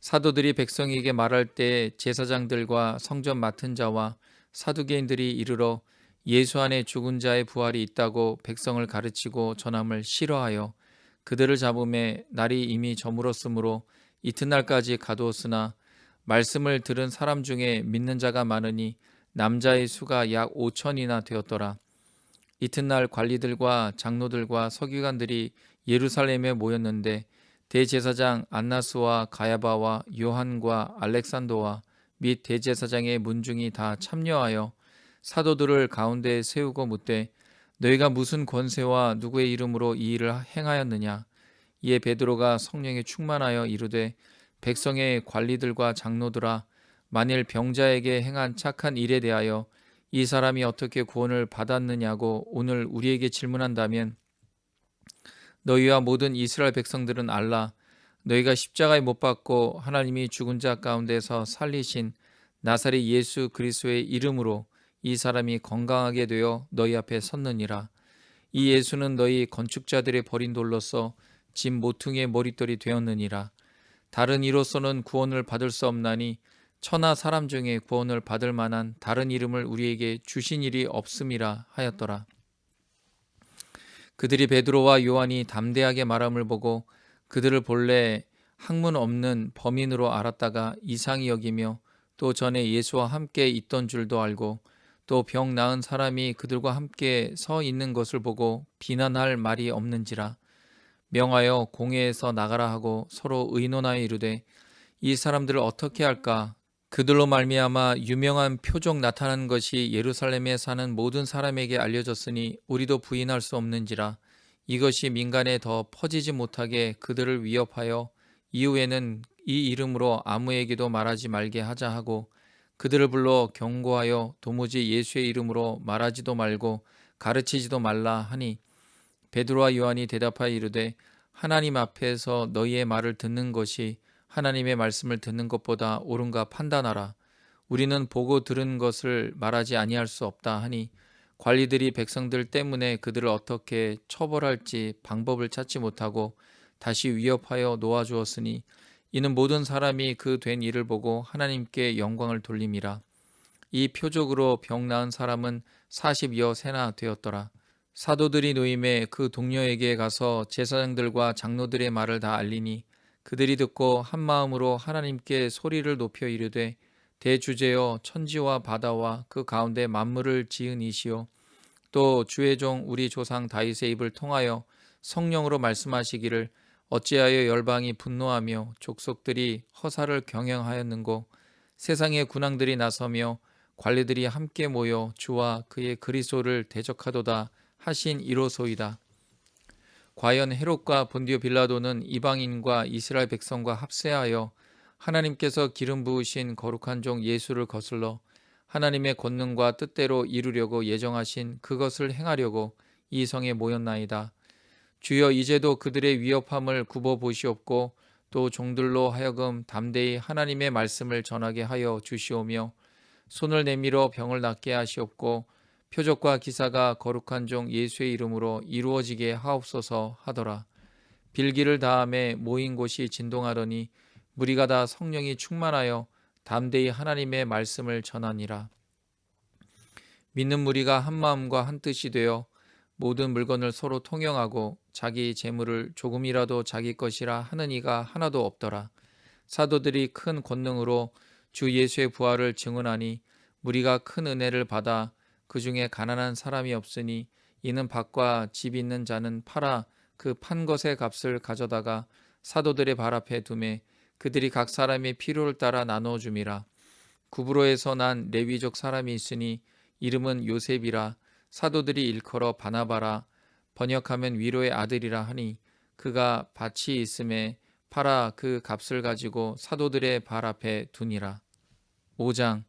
사도들이 백성에게 말할 때 제사장들과 성전 맡은 자와 사두개인들이 이르러 예수 안에 죽은 자의 부활이 있다고 백성을 가르치고 전함을 싫어하여 그들을 잡음에 날이 이미 저물었으므로 이튿날까지 가두었으나 말씀을 들은 사람 중에 믿는 자가 많으니 남자의 수가 약 5천이나 되었더라. 이튿날 관리들과 장로들과 서기관들이 예루살렘에 모였는데 대제사장 안나스와 가야바와 요한과 알렉산더와 및 대제사장의 문중이 다 참여하여 사도들을 가운데 세우고 묻되 너희가 무슨 권세와 누구의 이름으로 이 일을 행하였느냐. 이에 베드로가 성령에 충만하여 이르되 백성의 관리들과 장로들아 만일 병자에게 행한 착한 일에 대하여 이 사람이 어떻게 구원을 받았느냐고 오늘 우리에게 질문한다면 너희와 모든 이스라엘 백성들은 알라. 너희가 십자가에 못 박고 하나님이 죽은 자 가운데서 살리신 나사렛 예수 그리스도의 이름으로 이 사람이 건강하게 되어 너희 앞에 섰느니라. 이 예수는 너희 건축자들의 버린 돌로서 집 모퉁이의 머릿돌이 되었느니라. 다른 이로서는 구원을 받을 수 없나니 천하 사람 중에 구원을 받을 만한 다른 이름을 우리에게 주신 일이 없음이라 하였더라. 그들이 베드로와 요한이 담대하게 말함을 보고 그들을 본래 학문 없는 범인으로 알았다가 이상히 여기며 또 전에 예수와 함께 있던 줄도 알고 또 병 나은 사람이 그들과 함께 서 있는 것을 보고 비난할 말이 없는지라. 명하여 공회에서 나가라 하고 서로 의논하여 이르되 이 사람들을 어떻게 할까. 그들로 말미암아 유명한 표적 나타난 것이 예루살렘에 사는 모든 사람에게 알려졌으니 우리도 부인할 수 없는지라. 이것이 민간에 더 퍼지지 못하게 그들을 위협하여 이후에는 이 이름으로 아무에게도 말하지 말게 하자 하고 그들을 불러 경고하여 도무지 예수의 이름으로 말하지도 말고 가르치지도 말라 하니 베드로와 요한이 대답하여 이르되 하나님 앞에서 너희의 말을 듣는 것이 하나님의 말씀을 듣는 것보다 옳은가 판단하라. 우리는 보고 들은 것을 말하지 아니할 수 없다 하니 관리들이 백성들 때문에 그들을 어떻게 처벌할지 방법을 찾지 못하고 다시 위협하여 놓아주었으니 이는 모든 사람이 그 된 일을 보고 하나님께 영광을 돌림이라. 이 표적으로 병 나은 사람은 40여 세나 되었더라. 사도들이 노임에 그 동료에게 가서 제사장들과 장로들의 말을 다 알리니 그들이 듣고 한 마음으로 하나님께 소리를 높여 이르되 대주제여 천지와 바다와 그 가운데 만물을 지은 이시요 또 주의 종 우리 조상 다윗의 입을 통하여 성령으로 말씀하시기를 어찌하여 열방이 분노하며 족속들이 허사를 경영하였는고 세상의 군왕들이 나서며 관리들이 함께 모여 주와 그의 그리스도를 대적하도다 하신 이로소이다. 과연 헤롯과 본디오 빌라도는 이방인과 이스라엘 백성과 합세하여 하나님께서 기름 부으신 거룩한 종 예수를 거슬러 하나님의 권능과 뜻대로 이루려고 예정하신 그것을 행하려고 이 성에 모였나이다. 주여 이제도 그들의 위협함을 굽어 보시옵고 또 종들로 하여금 담대히 하나님의 말씀을 전하게 하여 주시오며 손을 내밀어 병을 낫게 하시옵고 표적과 기사가 거룩한 종 예수의 이름으로 이루어지게 하옵소서 하더라. 빌기를 다함에 모인 곳이 진동하더니 무리가 다 성령이 충만하여 담대히 하나님의 말씀을 전하니라. 믿는 무리가 한 마음과 한 뜻이 되어 모든 물건을 서로 통용하고 자기 재물을 조금이라도 자기 것이라 하는 이가 하나도 없더라. 사도들이 큰 권능으로 주 예수의 부활을 증언하니 무리가 큰 은혜를 받아 그 중에 가난한 사람이 없으니 이는 밭과 집 있는 자는 팔아 그 판 것의 값을 가져다가 사도들의 발 앞에 두매 그들이 각 사람의 필요를 따라 나누어 줌이라. 구브로에서 난 레위족 사람이 있으니 이름은 요셉이라. 사도들이 일컬어 바나바라 번역하면 위로의 아들이라 하니 그가 밭이 있음에 팔아 그 값을 가지고 사도들의 발 앞에 두니라. 5장.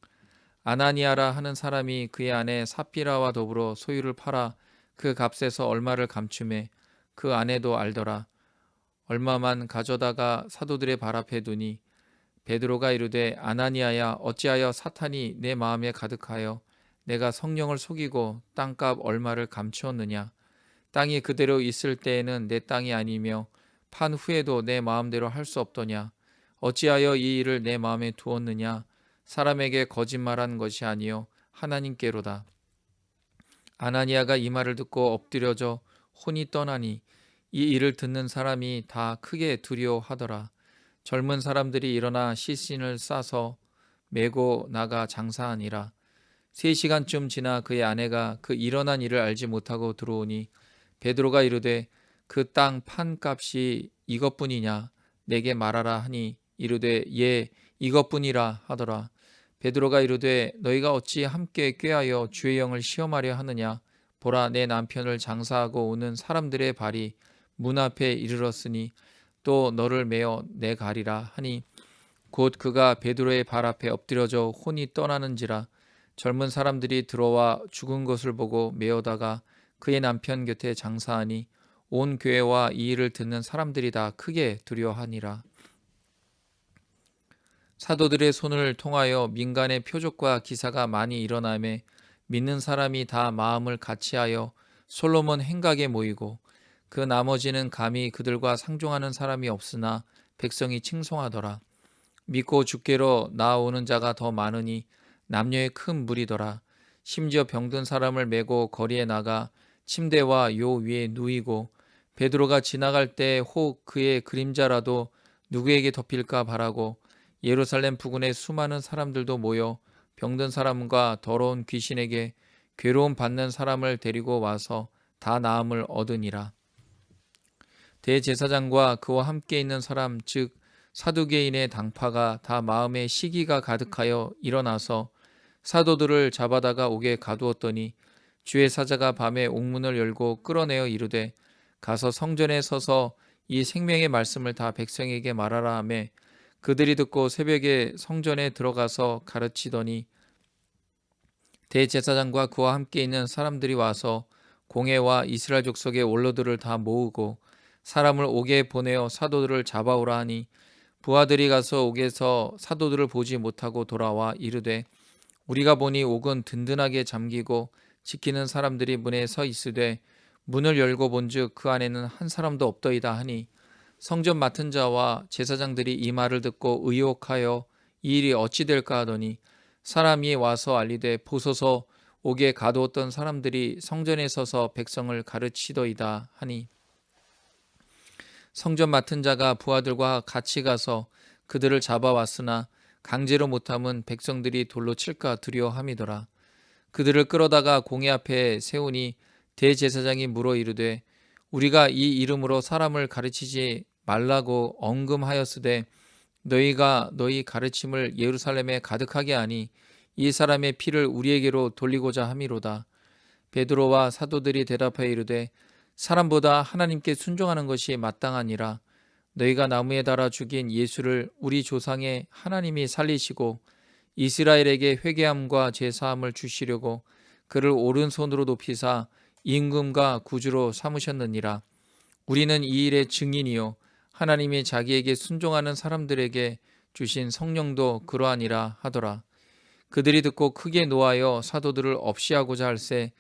아나니아라 하는 사람이 그의 아내 삽비라와 더불어 소유를 팔아 그 값에서 얼마를 감추매 그 아내도 알더라. 얼마만 가져다가 사도들의 발 앞에 두니 베드로가 이르되 아나니아야 어찌하여 사탄이 내 마음에 가득하여 내가 성령을 속이고 땅값 얼마를 감추었느냐. 땅이 그대로 있을 때에는 내 땅이 아니며 판 후에도 내 마음대로 할 수 없더냐. 어찌하여 이 일을 내 마음에 두었느냐. 사람에게 거짓말한 것이 아니요 하나님께로다. 아나니아가 이 말을 듣고 엎드려져 혼이 떠나니 이 일을 듣는 사람이 다 크게 두려워하더라. 젊은 사람들이 일어나 시신을 싸서 메고 나가 장사하니라. 3시간쯤 지나 그의 아내가 그 일어난 일을 알지 못하고 들어오니 베드로가 이르되 그 땅 판값이 이것뿐이냐 내게 말하라 하니 이르되 예 이것뿐이라 하더라. 베드로가 이르되 너희가 어찌 함께 꾀하여 주의 영을 시험하려 하느냐. 보라 내 남편을 장사하고 오는 사람들의 발이 문 앞에 이르렀으니 또 너를 메어 내가리라 하니 곧 그가 베드로의 발 앞에 엎드려져 혼이 떠나는지라. 젊은 사람들이 들어와 죽은 것을 보고 메어다가 그의 남편 곁에 장사하니 온 교회와 이 일을 듣는 사람들이 다 크게 두려워하니라. 사도들의 손을 통하여 민간의 표적과 기사가 많이 일어나매 믿는 사람이 다 마음을 같이하여 솔로몬 행각에 모이고 그 나머지는 감히 그들과 상종하는 사람이 없으나 백성이 칭송하더라. 믿고 주께로 나아오는 자가 더 많으니 남녀의 큰 무리더라. 심지어 병든 사람을 메고 거리에 나가 침대와 요 위에 누이고 베드로가 지나갈 때 혹 그의 그림자라도 누구에게 덮일까 바라고 예루살렘 부근에 수많은 사람들도 모여 병든 사람과 더러운 귀신에게 괴로움 받는 사람을 데리고 와서 다 나음을 얻으니라. 대제사장과 그와 함께 있는 사람 즉 사두개인의 당파가 다 마음에 시기가 가득하여 일어나서 사도들을 잡아다가 옥에 가두었더니 주의 사자가 밤에 옥문을 열고 끌어내어 이르되 가서 성전에 서서 이 생명의 말씀을 다 백성에게 말하라 하매 그들이 듣고 새벽에 성전에 들어가서 가르치더니 대제사장과 그와 함께 있는 사람들이 와서 공회와 이스라엘 족속의 원로들을 다 모으고 사람을 옥에 보내어 사도들을 잡아오라 하니 부하들이 가서 옥에서 사도들을 보지 못하고 돌아와 이르되 우리가 보니 옥은 든든하게 잠기고 지키는 사람들이 문에 서 있으되 문을 열고 본즉 그 안에는 한 사람도 없더이다 하니 성전 맡은 자와 제사장들이 이 말을 듣고 의혹하여 이 일이 어찌 될까 하더니 사람이 와서 알리되 보소서 옥에 가두었던 사람들이 성전에 서서 백성을 가르치더이다 하니 성전 맡은 자가 부하들과 같이 가서 그들을 잡아왔으나 강제로 못함은 백성들이 돌로 칠까 두려워함이더라. 그들을 끌어다가 공회 앞에 세우니 대제사장이 물어 이르되 우리가 이 이름으로 사람을 가르치지 말라고 언금하였으되 너희가 너희 가르침을 예루살렘에 가득하게 하니 이 사람의 피를 우리에게로 돌리고자 함이로다. 베드로와 사도들이 대답하여 이르되 사람보다 하나님께 순종하는 것이 마땅하니라. 너희가 나무에 달아 죽인 예수를 우리 조상의 하나님이 살리시고 이스라엘에게 회개함과 제사함을 주시려고 그를 오른손으로 높이사 임금과 구주로 삼으셨느니라. 우리는 이 일의 증인이요 하나님이 자기에게 순종하는 사람들에게 주신 성령도 그러하니라 하더라. 그들이 듣고 크게 노하여 사도들을 없이하고자 할세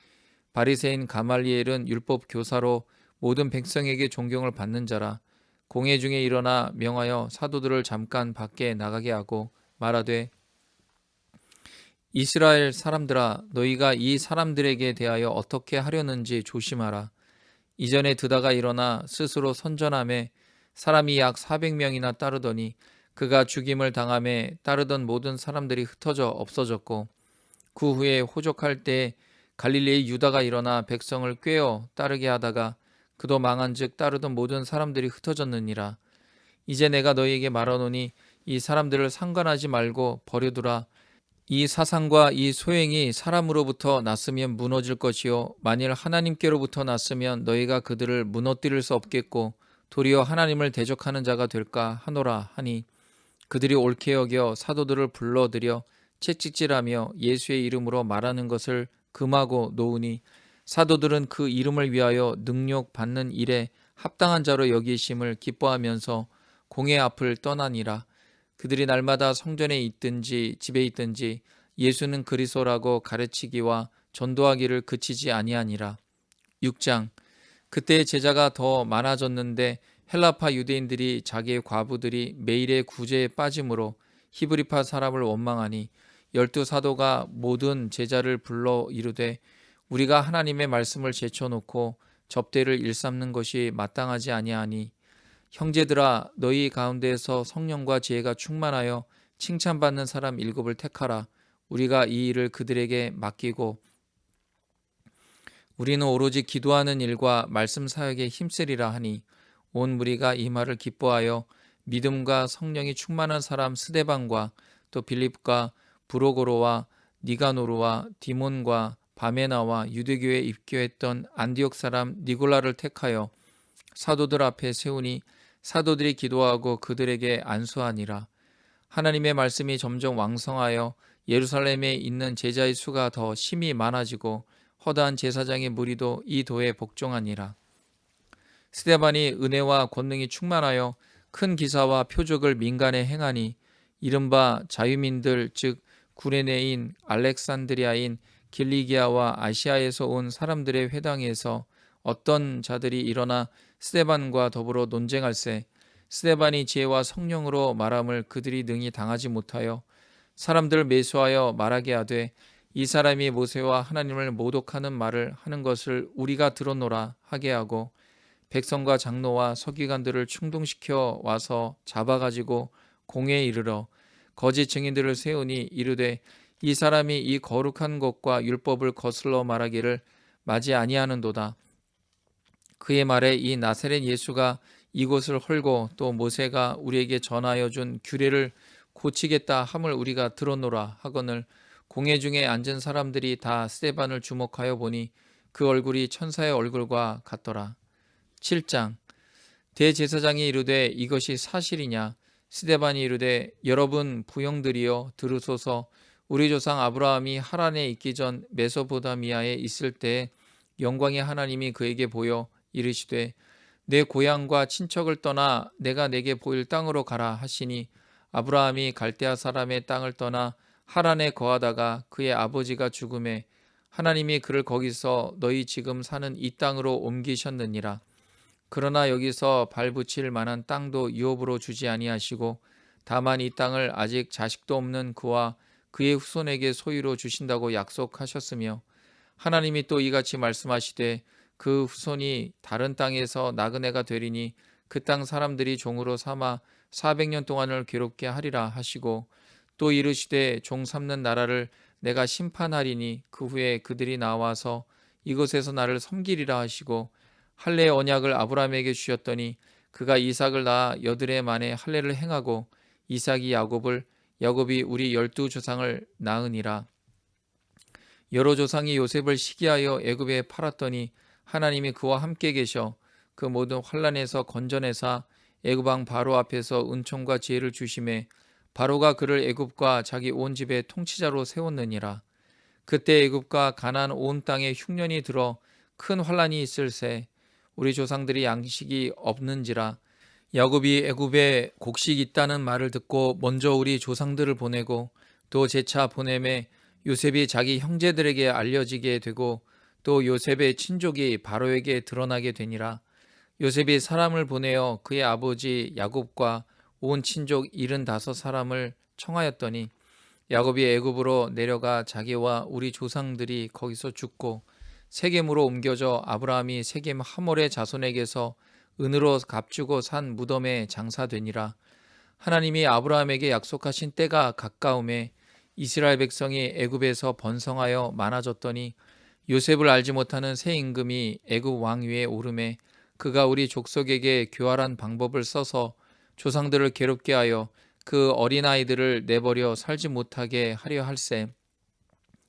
바리새인 가말리엘은 율법 교사로 모든 백성에게 존경을 받는 자라. 공회 중에 일어나 명하여 사도들을 잠깐 밖에 나가게 하고 말하되 이스라엘 사람들아 너희가 이 사람들에게 대하여 어떻게 하려는지 조심하라. 이전에 드다가 일어나 스스로 선전함에 사람이 약 400명이나 따르더니 그가 죽임을 당함에 따르던 모든 사람들이 흩어져 없어졌고 그 후에 호적할 때 갈릴리의 유다가 일어나 백성을 꾀어 따르게 하다가 그도 망한즉 따르던 모든 사람들이 흩어졌느니라. 이제 내가 너희에게 말하노니 이 사람들을 상관하지 말고 버려두라. 이 사상과 이 소행이 사람으로부터 났으면 무너질 것이요 만일 하나님께로부터 났으면 너희가 그들을 무너뜨릴 수 없겠고 도리어 하나님을 대적하는 자가 될까 하노라 하니 그들이 옳게 여겨 사도들을 불러들여 채찍질하며 예수의 이름으로 말하는 것을 금하고 놓으니 사도들은 그 이름을 위하여 능욕 받는 일에 합당한 자로 여기심을 기뻐하면서 공회 앞을 떠나니라. 그들이 날마다 성전에 있든지 집에 있든지 예수는 그리스도라고 가르치기와 전도하기를 그치지 아니하니라. 6장. 그때 제자가 더 많아졌는데 헬라파 유대인들이 자기의 과부들이 매일의 구제에 빠짐으로 히브리파 사람을 원망하니 12사도가 모든 제자를 불러 이르되 우리가 하나님의 말씀을 제쳐놓고 접대를 일삼는 것이 마땅하지 아니하니 형제들아 너희 가운데에서 성령과 지혜가 충만하여 칭찬받는 사람 7을 택하라. 우리가 이 일을 그들에게 맡기고 우리는 오로지 기도하는 일과 말씀 사역에 힘쓰리라 하니 온 무리가 이 말을 기뻐하여 믿음과 성령이 충만한 사람 스데반과 또 빌립과 브로고로와 니가노르와 디몬과 바메나와 유대교에 입교했던 안디옥 사람 니골라를 택하여 사도들 앞에 세우니 사도들이 기도하고 그들에게 안수하니라. 하나님의 말씀이 점점 왕성하여 예루살렘에 있는 제자의 수가 더 심히 많아지고 허다한 제사장의 무리도 이 도에 복종하니라. 스데반이 은혜와 권능이 충만하여 큰 기사와 표적을 민간에 행하니 이른바 자유민들 즉 구레네인 알렉산드리아인 길리기아와 아시아에서 온 사람들의 회당에서 어떤 자들이 일어나 스데반과 더불어 논쟁할세 스데반이 지혜와 성령으로 말함을 그들이 능히 당하지 못하여 사람들을 매수하여 말하게 하되 이 사람이 모세와 하나님을 모독하는 말을 하는 것을 우리가 들었노라 하게 하고 백성과 장로와 서기관들을 충동시켜 와서 잡아가지고 공회에 이르러 거짓 증인들을 세우니 이르되 이 사람이 이 거룩한 것과 율법을 거슬러 말하기를 마지 아니하는도다. 그의 말에 이 나사렛 예수가 이곳을 헐고 또 모세가 우리에게 전하여 준 규례를 고치겠다 함을 우리가 들었노라 하거늘 공회 중에 앉은 사람들이 다 스데반을 주목하여 보니 그 얼굴이 천사의 얼굴과 같더라. 7장. 대제사장이 이르되 이것이 사실이냐? 스데반이 이르되 여러분 부형들이여 들으소서. 우리 조상 아브라함이 하란에 있기 전 메소포다미아에 있을 때에 영광의 하나님이 그에게 보여 이르시되 내 고향과 친척을 떠나 내가 내게 보일 땅으로 가라 하시니 아브라함이 갈대아 사람의 땅을 떠나 하란에 거하다가 그의 아버지가 죽음에 하나님이 그를 거기서 너희 지금 사는 이 땅으로 옮기셨느니라. 그러나 여기서 발붙일 만한 땅도 유업으로 주지 아니하시고 다만 이 땅을 아직 자식도 없는 그와 그의 후손에게 소유로 주신다고 약속하셨으며 하나님이 또 이같이 말씀하시되 그 후손이 다른 땅에서 나그네가 되리니 그 땅 사람들이 종으로 삼아 400년 동안을 괴롭게 하리라 하시고 또 이르시되 종 삼는 나라를 내가 심판하리니 그 후에 그들이 나와서 이곳에서 나를 섬기리라 하시고 할례의 언약을 아브라함에게 주셨더니 그가 이삭을 낳아 여드레 만에 할례를 행하고 이삭이 야곱을 야곱이 우리 12조상을 낳으니라. 여러 조상이 요셉을 시기하여 애굽에 팔았더니 하나님이 그와 함께 계셔 그 모든 환난에서 건져내사 애굽 왕 바로 앞에서 은총과 지혜를 주심에 바로가 그를 애굽과 자기 온 집의 통치자로 세웠느니라. 그때 애굽과 가나안 온 땅에 흉년이 들어 큰 환난이 있을새 우리 조상들이 양식이 없는지라. 야곱이 애굽에 곡식이 있다는 말을 듣고 먼저 우리 조상들을 보내고 또 재차 보내매 요셉이 자기 형제들에게 알려지게 되고 또 요셉의 친족이 바로에게 드러나게 되니라. 요셉이 사람을 보내어 그의 아버지 야곱과 온 친족 75사람을 청하였더니 야곱이 애굽으로 내려가 자기와 우리 조상들이 거기서 죽고 세겜으로 옮겨져 아브라함이 세겜 하몰의 자손에게서 은으로 값주고 산 무덤에 장사되니라. 하나님이 아브라함에게 약속하신 때가 가까움에 이스라엘 백성이 애굽에서 번성하여 많아졌더니 요셉을 알지 못하는 새 임금이 애굽 왕 위에 오르매 그가 우리 족속에게 교활한 방법을 써서 조상들을 괴롭게 하여 그 어린아이들을 내버려 살지 못하게 하려 할세.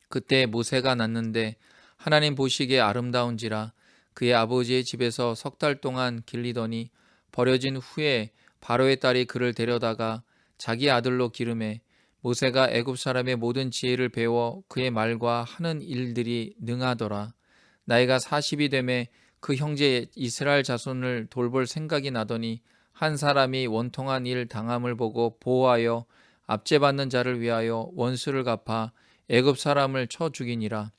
그때 모세가 났는데 하나님 보시기에 아름다운지라 그의 아버지의 집에서 석 달 동안 길리더니 버려진 후에 바로의 딸이 그를 데려다가 자기 아들로 기르매 모세가 애굽 사람의 모든 지혜를 배워 그의 말과 하는 일들이 능하더라. 나이가 40이 되매 그 형제 이스라엘 자손을 돌볼 생각이 나더니 한 사람이 원통한 일 당함을 보고 보호하여 압제받는 자를 위하여 원수를 갚아 애굽 사람을 쳐 죽이니라.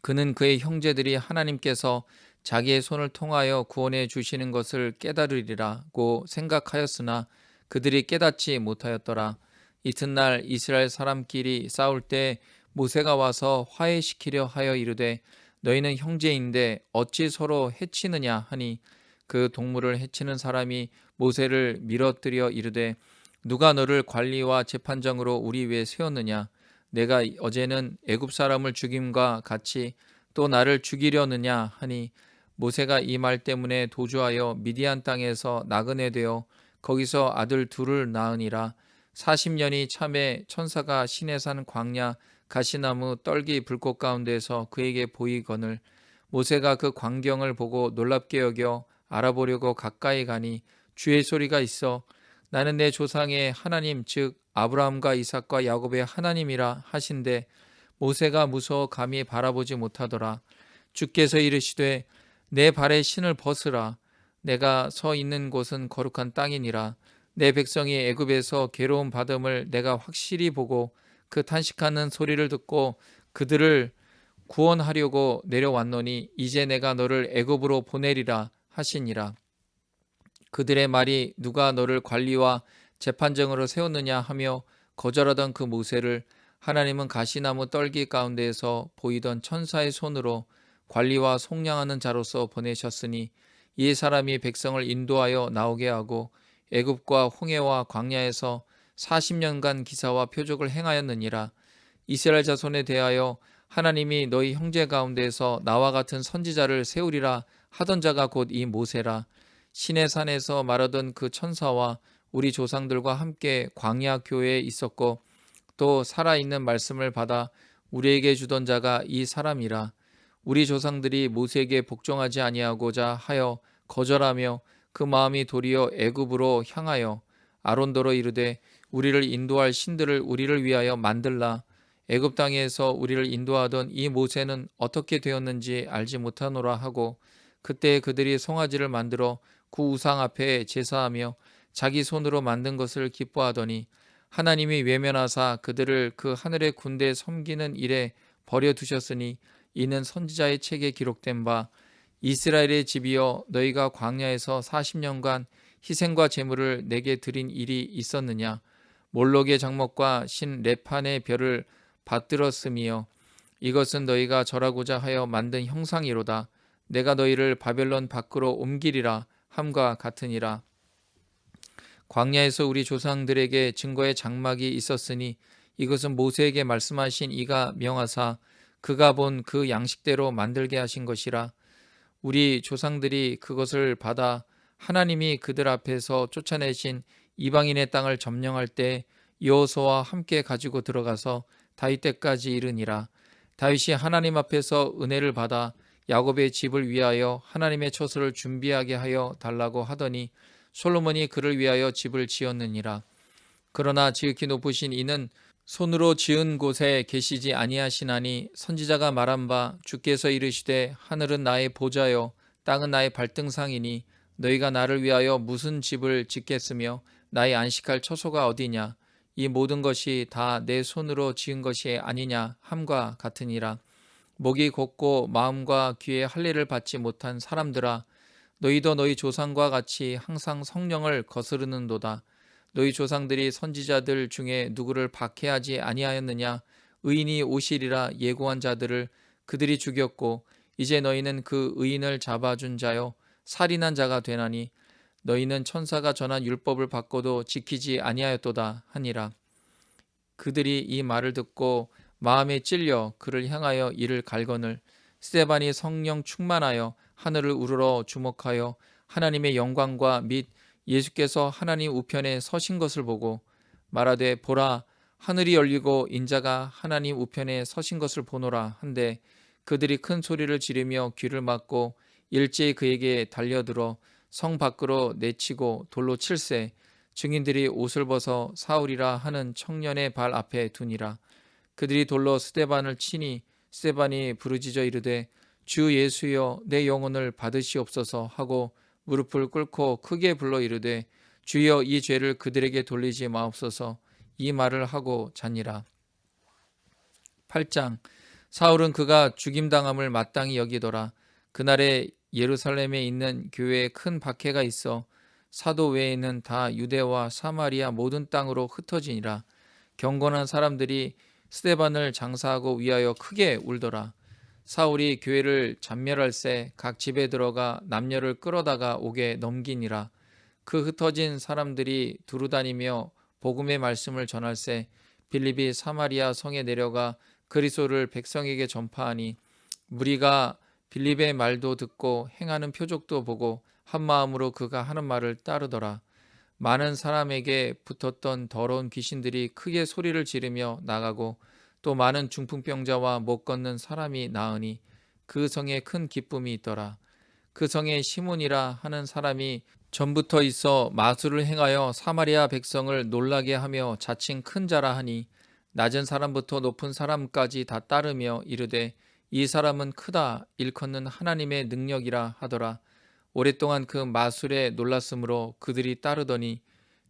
그는 그의 형제들이 하나님께서 자기의 손을 통하여 구원해 주시는 것을 깨달으리라고 생각하였으나 그들이 깨닫지 못하였더라. 이튿날 이스라엘 사람끼리 싸울 때 모세가 와서 화해시키려 하여 이르되 너희는 형제인데 어찌 서로 해치느냐 하니 그 동물을 해치는 사람이 모세를 밀어뜨려 이르되 누가 너를 관리와 재판장으로 우리 위에 세웠느냐 내가 어제는 애굽 사람을 죽임과 같이 또 나를 죽이려느냐 하니 모세가 이 말 때문에 도주하여 미디안 땅에서 나그네 되어 거기서 아들 둘을 낳으니라. 40년이 참에 천사가 시내산 광야 가시나무 떨기 불꽃 가운데서 그에게 보이거늘 모세가 그 광경을 보고 놀랍게 여겨 알아보려고 가까이 가니 주의 소리가 있어 나는 내 조상의 하나님 즉 아브라함과 이삭과 야곱의 하나님이라 하신데 모세가 무서워 감히 바라보지 못하더라. 주께서 이르시되 내 발에 신을 벗으라. 내가 서 있는 곳은 거룩한 땅이니라. 내 백성이 애굽에서 괴로움 받음을 내가 확실히 보고 그 탄식하는 소리를 듣고 그들을 구원하려고 내려왔노니 이제 내가 너를 애굽으로 보내리라 하시니라. 그들의 말이 누가 너를 관리와 재판장으로 세웠느냐 하며 거절하던 그 모세를 하나님은 가시나무 떨기 가운데에서 보이던 천사의 손으로 관리와 속량하는 자로서 보내셨으니 이 사람이 백성을 인도하여 나오게 하고 애굽과 홍해와 광야에서 40년간 기사와 표적을 행하였느니라. 이스라엘 자손에 대하여 하나님이 너희 형제 가운데에서 나와 같은 선지자를 세우리라 하던 자가 곧 이 모세라. 시내 산에서 말하던 그 천사와 우리 조상들과 함께 광야 교회에 있었고 또 살아있는 말씀을 받아 우리에게 주던 자가 이 사람이라. 우리 조상들이 모세에게 복종하지 아니하고자 하여 거절하며 그 마음이 도리어 애굽으로 향하여 아론더러 이르되 우리를 인도할 신들을 우리를 위하여 만들라. 애굽 땅에서 우리를 인도하던 이 모세는 어떻게 되었는지 알지 못하노라 하고 그때 그들이 송아지를 만들어 그 우상 앞에 제사하며 자기 손으로 만든 것을 기뻐하더니 하나님이 외면하사 그들을 그 하늘의 군대에 섬기는 일에 버려두셨으니 이는 선지자의 책에 기록된 바 이스라엘의 집이여 너희가 광야에서 40년간 희생과 제물을 내게 드린 일이 있었느냐 몰록의 장목과 신 레판의 별을 받들었음이여 이것은 너희가 절하고자 하여 만든 형상이로다 내가 너희를 바벨론 밖으로 옮기리라 함과 같으니라. 광야에서 우리 조상들에게 증거의 장막이 있었으니 이것은 모세에게 말씀하신 이가 명하사 그가 본 그 양식대로 만들게 하신 것이라. 우리 조상들이 그것을 받아 하나님이 그들 앞에서 쫓아내신 이방인의 땅을 점령할 때 여호수아와 함께 가지고 들어가서 다윗 때까지 이르니라. 다윗이 하나님 앞에서 은혜를 받아 야곱의 집을 위하여 하나님의 처소를 준비하게 하여 달라고 하더니 솔로몬이 그를 위하여 집을 지었느니라. 그러나 지극히 높으신 이는 손으로 지은 곳에 계시지 아니하시나니 선지자가 말한 바 주께서 이르시되 하늘은 나의 보좌요 땅은 나의 발등상이니 너희가 나를 위하여 무슨 집을 짓겠으며 나의 안식할 처소가 어디냐 이 모든 것이 다 내 손으로 지은 것이 아니냐 함과 같으니라. 목이 곧고 마음과 귀에 할례를 받지 못한 사람들아 너희도 너희 조상과 같이 항상 성령을 거스르는도다. 너희 조상들이 선지자들 중에 누구를 박해하지 아니하였느냐 의인이 오시리라 예고한 자들을 그들이 죽였고 이제 너희는 그 의인을 잡아준 자요 살인한 자가 되나니 너희는 천사가 전한 율법을 받고도 지키지 아니하였도다 하니라. 그들이 이 말을 듣고 마음에 찔려 그를 향하여 이를 갈거늘 스데반이 성령 충만하여 하늘을 우러러 주목하여 하나님의 영광과 및 예수께서 하나님 우편에 서신 것을 보고 말하되 보라 하늘이 열리고 인자가 하나님 우편에 서신 것을 보노라 한데 그들이 큰 소리를 지르며 귀를 막고 일제히 그에게 달려들어 성 밖으로 내치고 돌로 칠세 증인들이 옷을 벗어 사울이라 하는 청년의 발 앞에 두니라. 그들이 돌로 스데반을 치니 스데반이 부르짖어 이르되 주 예수여 내 영혼을 받으시옵소서 하고 무릎을 꿇고 크게 불러 이르되 주여 이 죄를 그들에게 돌리지 마옵소서 이 말을 하고 자니라. 8장 사울은 그가 죽임당함을 마땅히 여기더라. 그날에 예루살렘에 있는 교회에 큰 박해가 있어 사도 외에는 다 유대와 사마리아 모든 땅으로 흩어지니라. 경건한 사람들이 스데반을 장사하고 위하여 크게 울더라. 사울이 교회를 잔멸할새 각 집에 들어가 남녀를 끌어다가 옥에 넘기니라. 그 흩어진 사람들이 두루다니며 복음의 말씀을 전할새 빌립이 사마리아 성에 내려가 그리스도를 백성에게 전파하니 무리가 빌립의 말도 듣고 행하는 표적도 보고 한 마음으로 그가 하는 말을 따르더라. 많은 사람에게 붙었던 더러운 귀신들이 크게 소리를 지르며 나가고 또 많은 중풍병자와 못 걷는 사람이 나으니 그 성에 큰 기쁨이 있더라. 그 성에 시몬이라 하는 사람이 전부터 있어 마술을 행하여 사마리아 백성을 놀라게 하며 자칭 큰 자라 하니 낮은 사람부터 높은 사람까지 다 따르며 이르되 이 사람은 크다 일컫는 하나님의 능력이라 하더라. 오랫동안 그 마술에 놀랐으므로 그들이 따르더니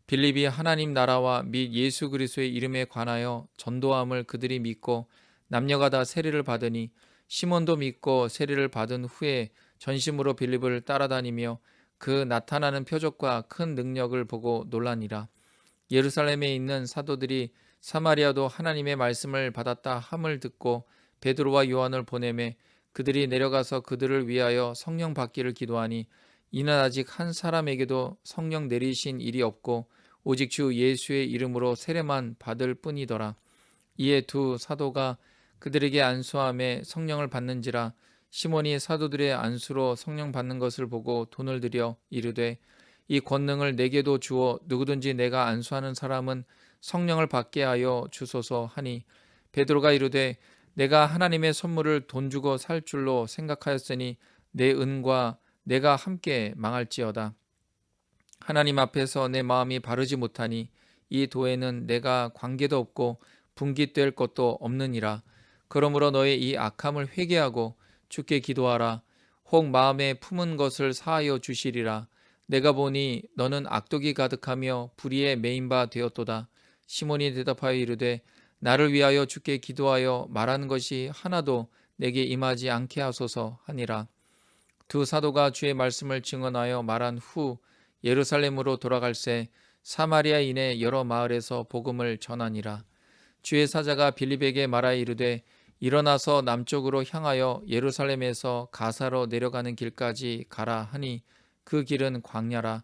빌립이 하나님 나라와 및 예수 그리스도의 이름에 관하여 전도함을 그들이 믿고 남녀가 다 세례를 받으니 시몬도 믿고 세례를 받은 후에 전심으로 빌립을 따라다니며 그 나타나는 표적과 큰 능력을 보고 놀라니라. 예루살렘에 있는 사도들이 사마리아도 하나님의 말씀을 받았다 함을 듣고 베드로와 요한을 보내매 그들이 내려가서 그들을 위하여 성령 받기를 기도하니 이는 아직 한 사람에게도 성령 내리신 일이 없고 오직 주 예수의 이름으로 세례만 받을 뿐이더라. 이에 두 사도가 그들에게 안수함에 성령을 받는지라. 시몬이 사도들의 안수로 성령 받는 것을 보고 돈을 들여 이르되 이 권능을 내게도 주어 누구든지 내가 안수하는 사람은 성령을 받게 하여 주소서 하니 베드로가 이르되 내가 하나님의 선물을 돈 주고 살 줄로 생각하였으니 내 은과 내가 함께 망할지어다. 하나님 앞에서 내 마음이 바르지 못하니 이 도에는 내가 관계도 없고 분깃될 것도 없느니라. 그러므로 너의 이 악함을 회개하고 주께 기도하라. 혹 마음에 품은 것을 사하여 주시리라. 내가 보니 너는 악독이 가득하며 불의에 매인 바 되었도다. 시몬이 대답하여 이르되 나를 위하여 주께 기도하여 말하는 것이 하나도 내게 임하지 않게 하소서 하니라. 두 사도가 주의 말씀을 증언하여 말한 후 예루살렘으로 돌아갈새 사마리아인의 여러 마을에서 복음을 전하니라. 주의 사자가 빌립에게 말하여 이르되 일어나서 남쪽으로 향하여 예루살렘에서 가사로 내려가는 길까지 가라 하니 그 길은 광야라.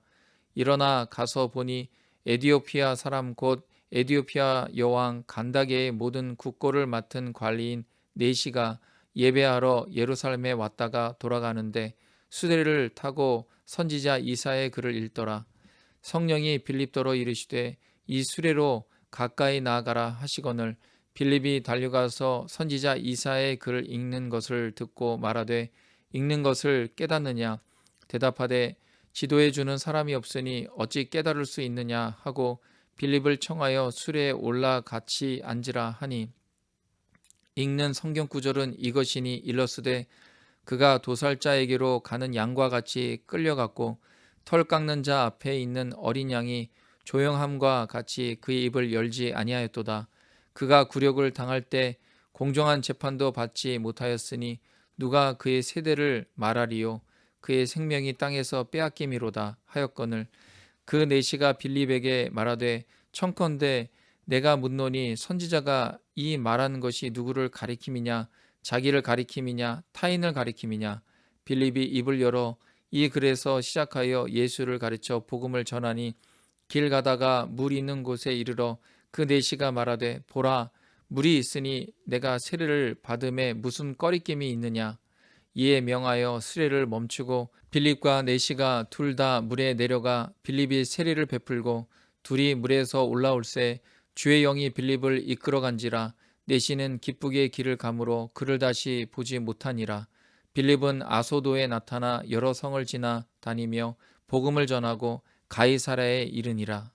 일어나 가서 보니 에디오피아 사람 곧 에디오피아 여왕 간다게의 모든 국고를 맡은 관리인 네시가 예배하러 예루살렘에 왔다가 돌아가는데 수레를 타고 선지자 이사의 글을 읽더라. 성령이 빌립더러 이르시되 이 수레로 가까이 나아가라 하시거늘 빌립이 달려가서 선지자 이사의 글을 읽는 것을 듣고 말하되 읽는 것을 깨닫느냐 대답하되 지도해 주는 사람이 없으니 어찌 깨달을 수 있느냐 하고 빌립을 청하여 수레에 올라 같이 앉으라 하니 읽는 성경 구절은 이것이니 일러스되 그가 도살자에게로 가는 양과 같이 끌려갔고 털 깎는 자 앞에 있는 어린 양이 조용함과 같이 그의 입을 열지 아니하였도다. 그가 굴욕을 당할 때 공정한 재판도 받지 못하였으니 누가 그의 세대를 말하리요. 그의 생명이 땅에서 빼앗김이로다 하였거늘 그 내시가 빌립에게 말하되 청컨대 내가 묻노니 선지자가 이 말하는 것이 누구를 가리킴이냐 자기를 가리킴이냐 타인을 가리킴이냐. 빌립이 입을 열어 이 글에서 시작하여 예수를 가르쳐 복음을 전하니 길 가다가 물 있는 곳에 이르러 그 내시가 말하되 보라 물이 있으니 내가 세례를 받음에 무슨 꺼리낌이 있느냐. 이에 명하여 수레를 멈추고 빌립과 내시가 둘 다 물에 내려가 빌립이 세례를 베풀고 둘이 물에서 올라올새 주의 영이 빌립을 이끌어간지라. 내시는 기쁘게 길을 가므로 그를 다시 보지 못하니라. 빌립은 아소도에 나타나 여러 성을 지나 다니며 복음을 전하고 가이사랴에 이르니라.